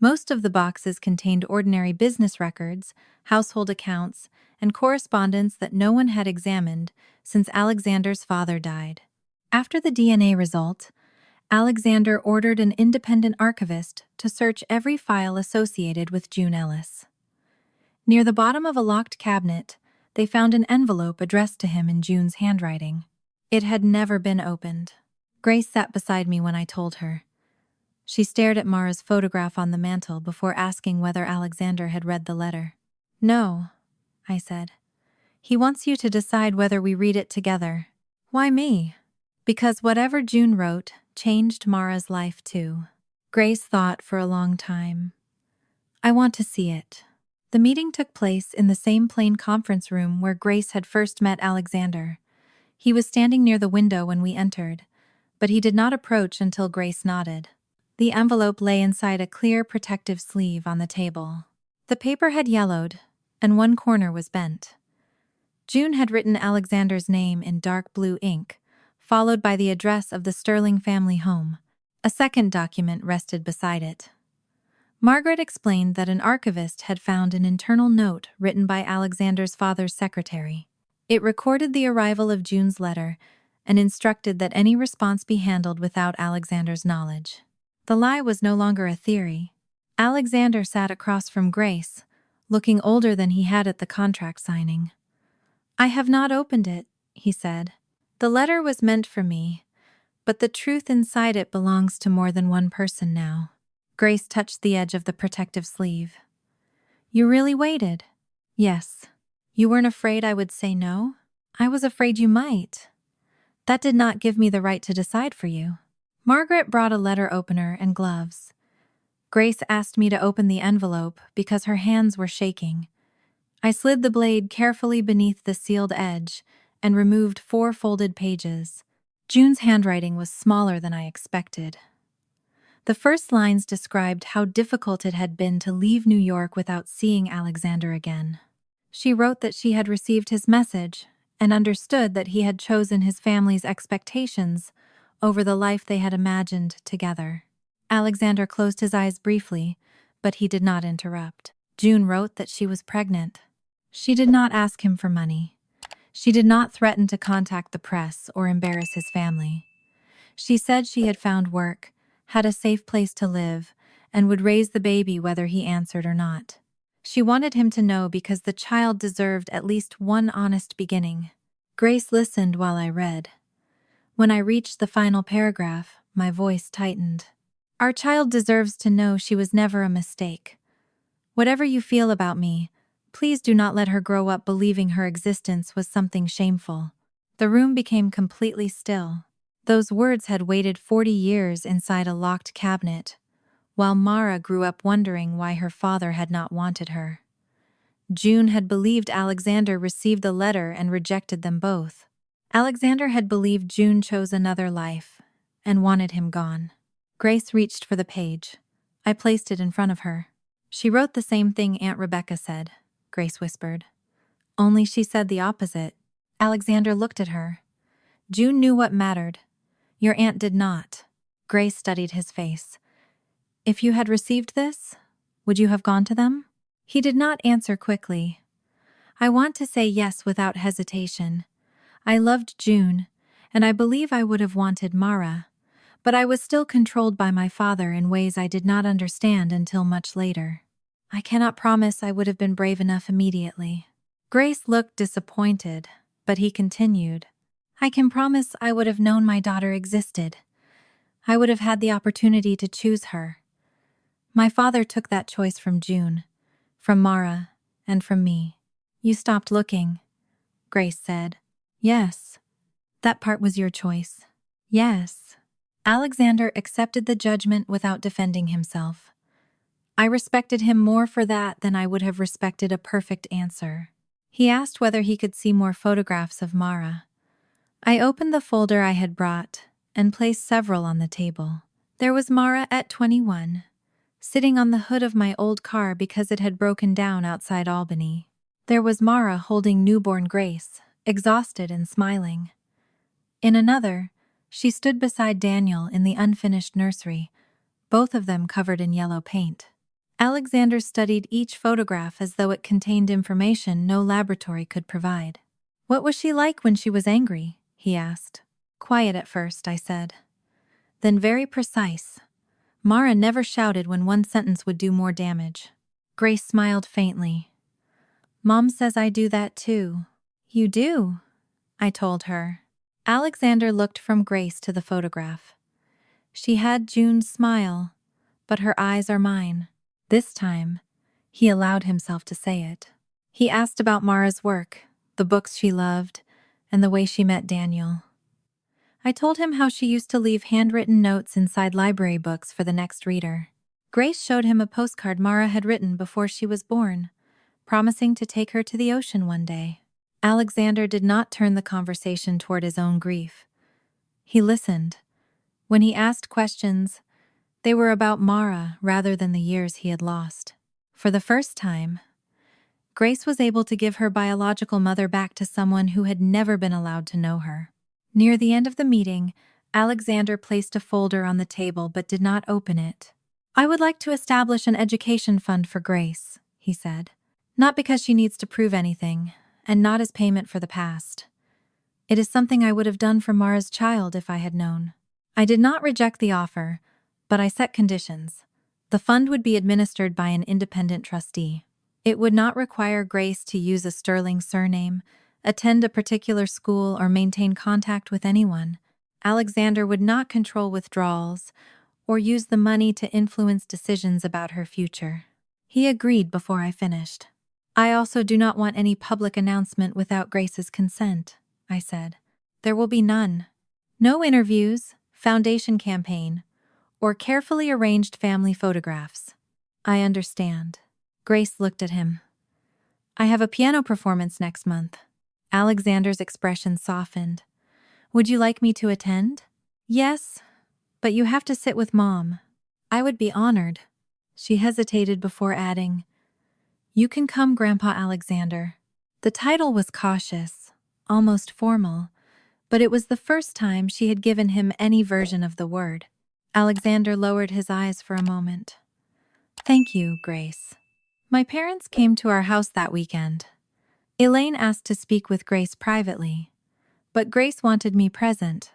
Most of the boxes contained ordinary business records, household accounts, and correspondence that no one had examined since Alexander's father died. After the DNA result, Alexander ordered an independent archivist to search every file associated with June Ellis. Near the bottom of a locked cabinet, they found an envelope addressed to him in June's handwriting. It had never been opened. Grace sat beside me when I told her. She stared at Mara's photograph on the mantel before asking whether Alexander had read the letter. No, I said. He wants you to decide whether we read it together. Why me? Because whatever June wrote changed Mara's life too. Grace thought for a long time. I want to see it. The meeting took place in the same plain conference room where Grace had first met Alexander. He was standing near the window when we entered, but he did not approach until Grace nodded. The envelope lay inside a clear protective sleeve on the table. The paper had yellowed, and one corner was bent. June had written Alexander's name in dark blue ink, followed by the address of the Sterling family home. A second document rested beside it. Margaret explained that an archivist had found an internal note written by Alexander's father's secretary. It recorded the arrival of June's letter and instructed that any response be handled without Alexander's knowledge. The lie was no longer a theory. Alexander sat across from Grace, looking older than he had at the contract signing. I have not opened it, he said. The letter was meant for me, but the truth inside it belongs to more than one person now. Grace touched the edge of the protective sleeve. You really waited? Yes. You weren't afraid I would say no? I was afraid you might. That did not give me the right to decide for you. Margaret brought a letter opener and gloves. Grace asked me to open the envelope because her hands were shaking. I slid the blade carefully beneath the sealed edge and removed 4 folded pages. June's handwriting was smaller than I expected. The first lines described how difficult it had been to leave New York without seeing Alexander again. She wrote that she had received his message and understood that he had chosen his family's expectations over the life they had imagined together. Alexander closed his eyes briefly, but he did not interrupt. June wrote that she was pregnant. She did not ask him for money. She did not threaten to contact the press or embarrass his family. She said she had found work, had a safe place to live, and would raise the baby whether he answered or not. She wanted him to know because the child deserved at least one honest beginning. Grace listened while I read. When I reached the final paragraph, my voice tightened. Our child deserves to know she was never a mistake. Whatever you feel about me, please do not let her grow up believing her existence was something shameful. The room became completely still. Those words had waited 40 years inside a locked cabinet, while Mara grew up wondering why her father had not wanted her. June had believed Alexander received the letter and rejected them both. Alexander had believed June chose another life and wanted him gone. Grace reached for the page. I placed it in front of her. She wrote the same thing Aunt Rebecca said, Grace whispered. Only she said the opposite. Alexander looked at her. June knew what mattered. Your aunt did not. Grace studied his face. If you had received this, would you have gone to them? He did not answer quickly. I want to say yes without hesitation. I loved June, and I believe I would have wanted Mara, but I was still controlled by my father in ways I did not understand until much later. I cannot promise I would have been brave enough immediately. Grace looked disappointed, but he continued. I can promise I would have known my daughter existed. I would have had the opportunity to choose her. My father took that choice from June, from Mara, and from me. You stopped looking, Grace said. Yes. That part was your choice. Yes. Alexander accepted the judgment without defending himself. I respected him more for that than I would have respected a perfect answer. He asked whether he could see more photographs of Mara. I opened the folder I had brought and placed several on the table. There was Mara at 21, sitting on the hood of my old car because it had broken down outside Albany. There was Mara holding newborn Grace, exhausted and smiling. In another, she stood beside Daniel in the unfinished nursery, both of them covered in yellow paint. Alexander studied each photograph as though it contained information no laboratory could provide. What was she like when she was angry? He asked. Quiet at first, I said. Then very precise. Mara never shouted when one sentence would do more damage. Grace smiled faintly. Mom says I do that too. You do? I told her. Alexander looked from Grace to the photograph. She had June's smile, but her eyes are mine. This time, he allowed himself to say it. He asked about Mara's work, the books she loved, and the way she met Daniel. I told him how she used to leave handwritten notes inside library books for the next reader. Grace showed him a postcard Mara had written before she was born, promising to take her to the ocean one day. Alexander did not turn the conversation toward his own grief. He listened. When he asked questions, they were about Mara rather than the years he had lost. For the first time, Grace was able to give her biological mother back to someone who had never been allowed to know her. Near the end of the meeting, Alexander placed a folder on the table but did not open it. I would like to establish an education fund for Grace, he said. Not because she needs to prove anything, and not as payment for the past. It is something I would have done for Mara's child if I had known. I did not reject the offer, but I set conditions. The fund would be administered by an independent trustee. It would not require Grace to use a sterling surname, attend a particular school, or maintain contact with anyone. Alexander would not control withdrawals or use the money to influence decisions about her future. He agreed before I finished. I also do not want any public announcement without Grace's consent, I said. There will be none. No interviews, foundation campaign, or carefully arranged family photographs. I understand. Grace looked at him. I have a piano performance next month. Alexander's expression softened. Would you like me to attend? Yes, but you have to sit with Mom. I would be honored. She hesitated before adding, You can come, Grandpa Alexander. The title was cautious, almost formal, but it was the first time she had given him any version of the word. Alexander lowered his eyes for a moment. Thank you, Grace. My parents came to our house that weekend. Elaine asked to speak with Grace privately, but Grace wanted me present.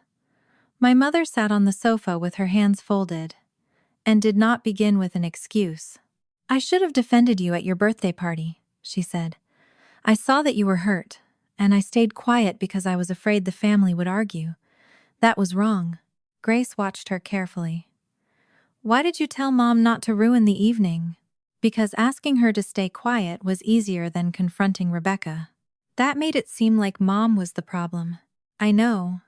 My mother sat on the sofa with her hands folded and did not begin with an excuse. "I should have defended you at your birthday party," she said. "I saw that you were hurt, and I stayed quiet because I was afraid the family would argue. That was wrong." Grace watched her carefully. "Why did you tell Mom not to ruin the evening?" "Because asking her to stay quiet was easier than confronting Rebecca. That made it seem like Mom was the problem." "I know."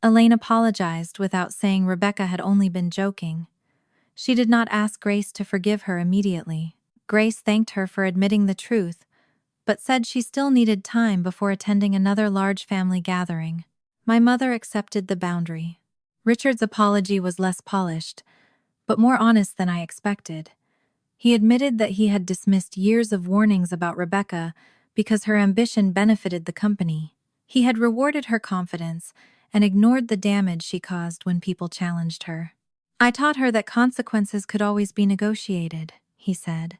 Elaine apologized without saying Rebecca had only been joking. She did not ask Grace to forgive her immediately. Grace thanked her for admitting the truth, but said she still needed time before attending another large family gathering. My mother accepted the boundary. Richard's apology was less polished, but more honest than I expected. He admitted that he had dismissed years of warnings about Rebecca because her ambition benefited the company. He had rewarded her confidence and ignored the damage she caused when people challenged her. "I taught her that consequences could always be negotiated," he said.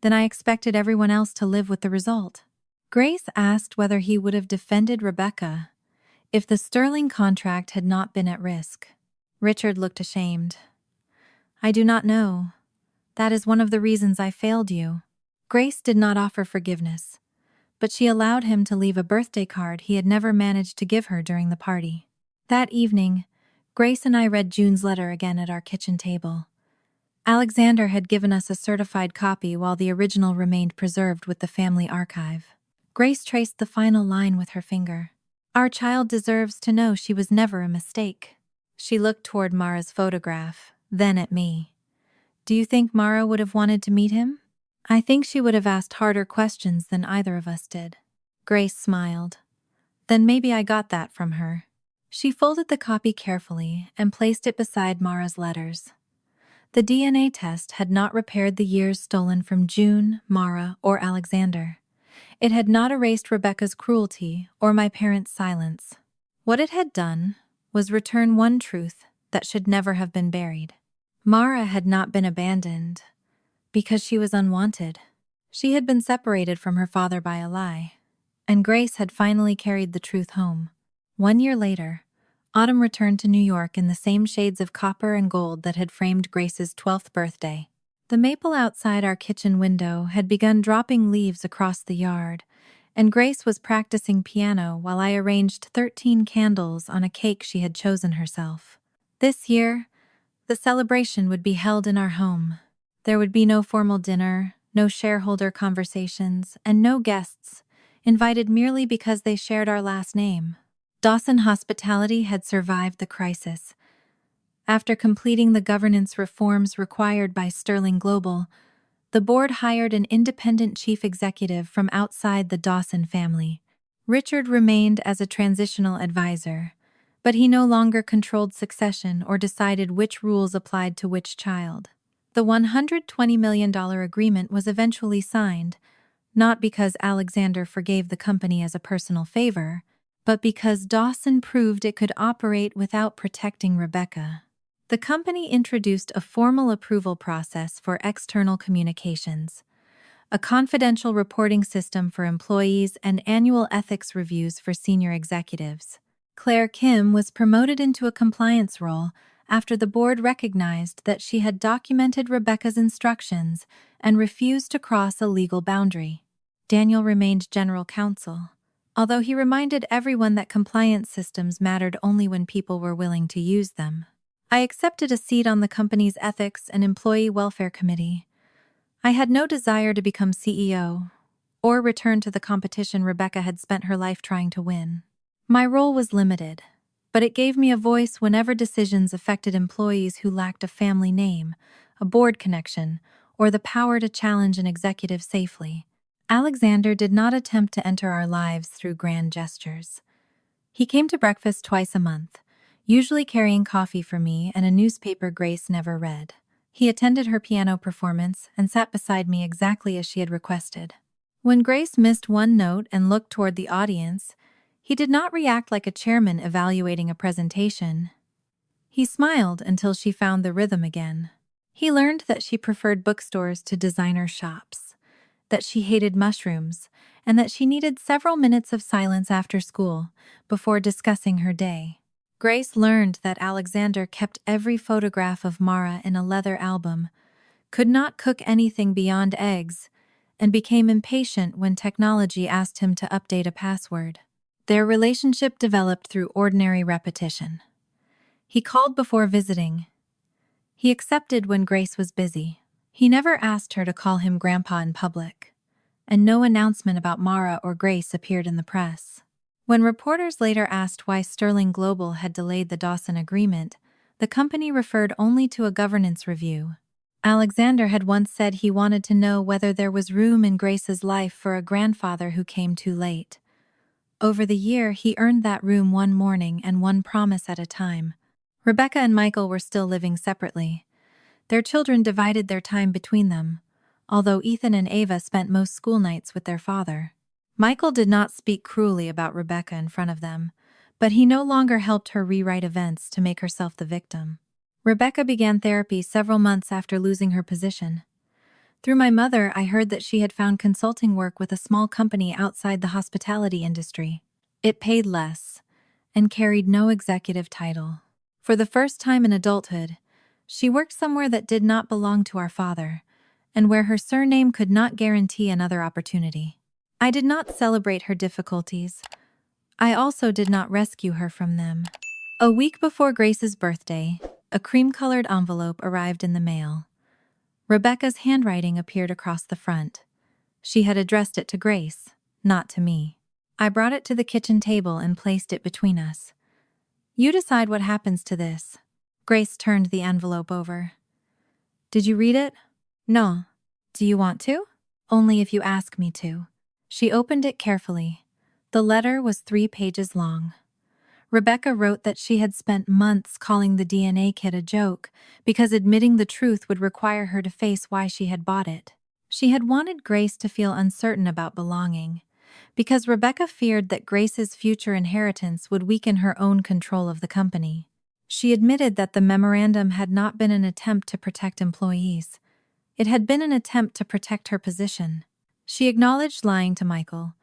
"Then I expected everyone else to live with the result." Grace asked whether he would have defended Rebecca if the Sterling contract had not been at risk. Richard looked ashamed. "I do not know. That is one of the reasons I failed you." Grace did not offer forgiveness, but she allowed him to leave a birthday card he had never managed to give her during the party. That evening, Grace and I read June's letter again at our kitchen table. Alexander had given us a certified copy while the original remained preserved with the family archive. Grace traced the final line with her finger. "Our child deserves to know she was never a mistake." She looked toward Mara's photograph, then at me. "Do you think Mara would have wanted to meet him?" "I think she would have asked harder questions than either of us did." Grace smiled. "Then maybe I got that from her." She folded the copy carefully and placed it beside Mara's letters. The DNA test had not repaired the years stolen from June, Mara, or Alexander. It had not erased Rebecca's cruelty or my parents' silence. What it had done was return one truth that should never have been buried. Mara had not been abandoned because she was unwanted. She had been separated from her father by a lie, and Grace had finally carried the truth home. 1 year later, Autumn returned to New York in the same shades of copper and gold that had framed Grace's 12th birthday. The maple outside our kitchen window had begun dropping leaves across the yard, and Grace was practicing piano while I arranged 13 candles on a cake she had chosen herself. This year, the celebration would be held in our home. There would be no formal dinner, no shareholder conversations, and no guests, invited merely because they shared our last name. Dawson Hospitality had survived the crisis. After completing the governance reforms required by Sterling Global, the board hired an independent chief executive from outside the Dawson family. Richard remained as a transitional advisor, but he no longer controlled succession or decided which rules applied to which child. The $120 million agreement was eventually signed, not because Alexander forgave the company as a personal favor, but because Dawson proved it could operate without protecting Rebecca. The company introduced a formal approval process for external communications, a confidential reporting system for employees, and annual ethics reviews for senior executives. Claire Kim was promoted into a compliance role after the board recognized that she had documented Rebecca's instructions and refused to cross a legal boundary. Daniel remained general counsel, although he reminded everyone that compliance systems mattered only when people were willing to use them. I accepted a seat on the company's Ethics and Employee Welfare Committee. I had no desire to become CEO or return to the competition Rebecca had spent her life trying to win. My role was limited, but it gave me a voice whenever decisions affected employees who lacked a family name, a board connection, or the power to challenge an executive safely. Alexander did not attempt to enter our lives through grand gestures. He came to breakfast twice a month, usually carrying coffee for me and a newspaper Grace never read. He attended her piano performance and sat beside me exactly as she had requested. When Grace missed one note and looked toward the audience, he did not react like a chairman evaluating a presentation. He smiled until she found the rhythm again. He learned that she preferred bookstores to designer shops, that she hated mushrooms, and that she needed several minutes of silence after school before discussing her day. Grace learned that Alexander kept every photograph of Mara in a leather album, could not cook anything beyond eggs, and became impatient when technology asked him to update a password. Their relationship developed through ordinary repetition. He called before visiting. He accepted when Grace was busy. He never asked her to call him Grandpa in public, and no announcement about Mara or Grace appeared in the press. When reporters later asked why Sterling Global had delayed the Dawson agreement, the company referred only to a governance review. Alexander had once said he wanted to know whether there was room in Grace's life for a grandfather who came too late. Over the year, he earned that room one morning and one promise at a time. Rebecca and Michael were still living separately. Their children divided their time between them, although Ethan and Ava spent most school nights with their father. Michael did not speak cruelly about Rebecca in front of them, but he no longer helped her rewrite events to make herself the victim. Rebecca began therapy several months after losing her position. Through my mother, I heard that she had found consulting work with a small company outside the hospitality industry. It paid less and carried no executive title. For the first time in adulthood, she worked somewhere that did not belong to our father, and where her surname could not guarantee another opportunity. I did not celebrate her difficulties. I also did not rescue her from them. A week before Grace's birthday, a cream-colored envelope arrived in the mail. Rebecca's handwriting appeared across the front. She had addressed it to Grace, not to me. I brought it to the kitchen table and placed it between us. "You decide what happens to this." Grace turned the envelope over. "Did you read it?" "No." "Do you want to?" "Only if you ask me to." She opened it carefully. The letter was 3 pages long. Rebecca wrote that she had spent months calling the DNA kit a joke because admitting the truth would require her to face why she had bought it. She had wanted Grace to feel uncertain about belonging, because Rebecca feared that Grace's future inheritance would weaken her own control of the company. She admitted that the memorandum had not been an attempt to protect employees. It had been an attempt to protect her position. She acknowledged lying to Michael,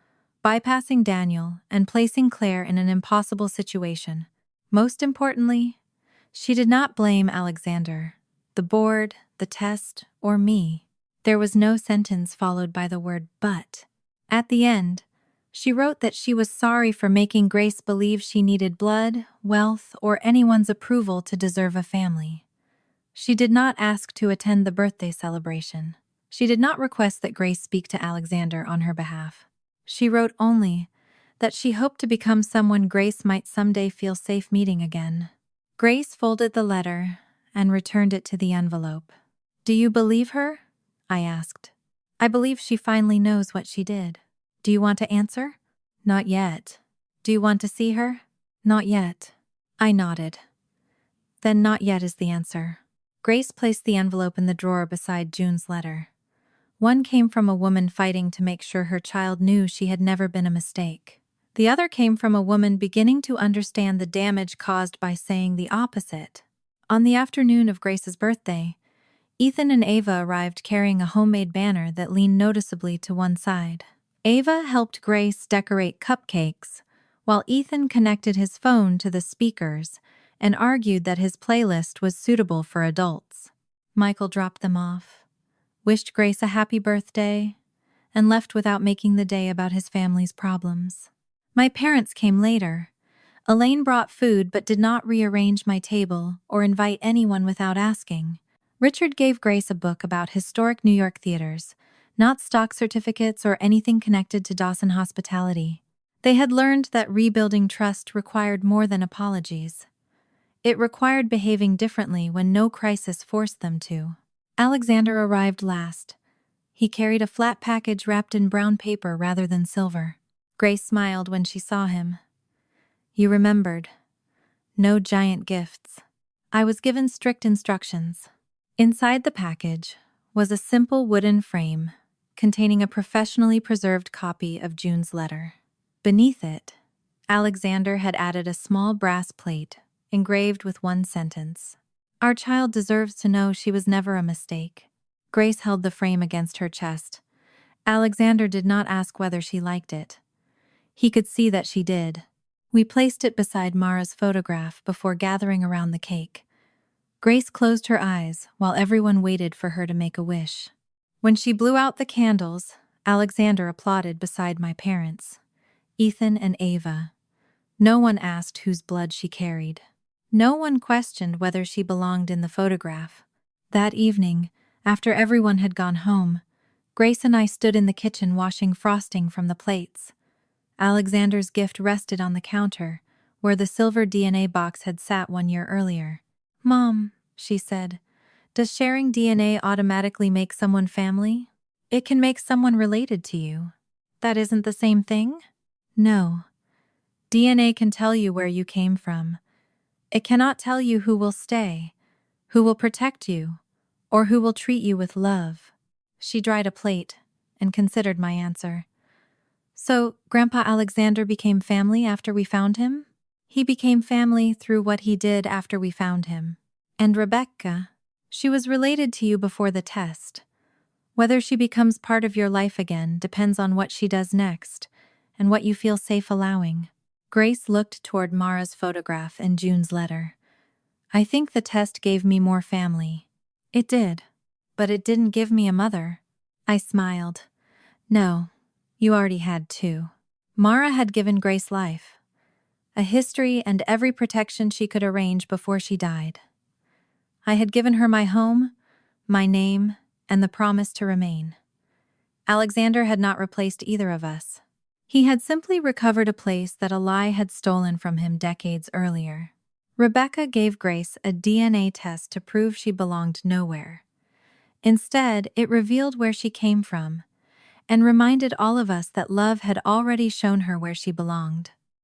bypassing Daniel, and placing Claire in an impossible situation. Most importantly, she did not blame Alexander, the board, the test, or me. There was no sentence followed by the word "but." At the end, she wrote that she was sorry for making Grace believe she needed blood, wealth, or anyone's approval to deserve a family. She did not ask to attend the birthday celebration. She did not request that Grace speak to Alexander on her behalf. She wrote only that she hoped to become someone Grace might someday feel safe meeting again. Grace folded the letter and returned it to the envelope. "Do you believe her?" I asked. "I believe she finally knows what she did." "Do you want to answer?" "Not yet." "Do you want to see her?" "Not yet." I nodded. "Then not yet is the answer." Grace placed the envelope in the drawer beside June's letter. One came from a woman fighting to make sure her child knew she had never been a mistake. The other came from a woman beginning to understand the damage caused by saying the opposite. On the afternoon of Grace's birthday, Ethan and Ava arrived carrying a homemade banner that leaned noticeably to one side. Ava helped Grace decorate cupcakes, while Ethan connected his phone to the speakers and argued that his playlist was suitable for adults. Michael dropped them off, wished Grace a happy birthday, and left without making the day about his family's problems. My parents came later. Elaine brought food but did not rearrange my table or invite anyone without asking. Richard gave Grace a book about historic New York theaters, not stock certificates or anything connected to Dawson hospitality. They had learned that rebuilding trust required more than apologies. It required behaving differently when no crisis forced them to. Alexander arrived last. He carried a flat package wrapped in brown paper rather than silver. Grace smiled when she saw him. "You remembered. No giant gifts." I was given strict instructions. Inside the package was a simple wooden frame containing a professionally preserved copy of June's letter. Beneath it, Alexander had added a small brass plate engraved with one sentence: "Our child deserves to know she was never a mistake." Grace held the frame against her chest. Alexander did not ask whether she liked it. He could see that she did. We placed it beside Mara's photograph before gathering around the cake. Grace closed her eyes while everyone waited for her to make a wish. When she blew out the candles, Alexander applauded beside my parents, Ethan and Ava. No one asked whose blood she carried. No one questioned whether she belonged in the photograph. That evening, after everyone had gone home, Grace and I stood in the kitchen washing frosting from the plates. Alexander's gift rested on the counter, where the silver DNA box had sat 1 year earlier. "Mom," she said, "does sharing DNA automatically make someone family? It can make someone related to you. That isn't the same thing?" "No. DNA can tell you where you came from. It cannot tell you who will stay, who will protect you, or who will treat you with love." She dried a plate and considered my answer. "So, Grandpa Alexander became family after we found him?" "He became family through what he did after we found him. And Rebecca, she was related to you before the test. Whether she becomes part of your life again depends on what she does next and what you feel safe allowing." Grace looked toward Mara's photograph and June's letter. "I think the test gave me more family." "It did, but it didn't give me a mother." I smiled. "No, you already had 2. Mara had given Grace life, a history and every protection she could arrange before she died. I had given her my home, my name, and the promise to remain. Alexander had not replaced either of us. He had simply recovered a place that a lie had stolen from him decades earlier. Rebecca gave Grace a DNA test to prove she belonged nowhere. Instead, it revealed where she came from and reminded all of us that love had already shown her where she belonged.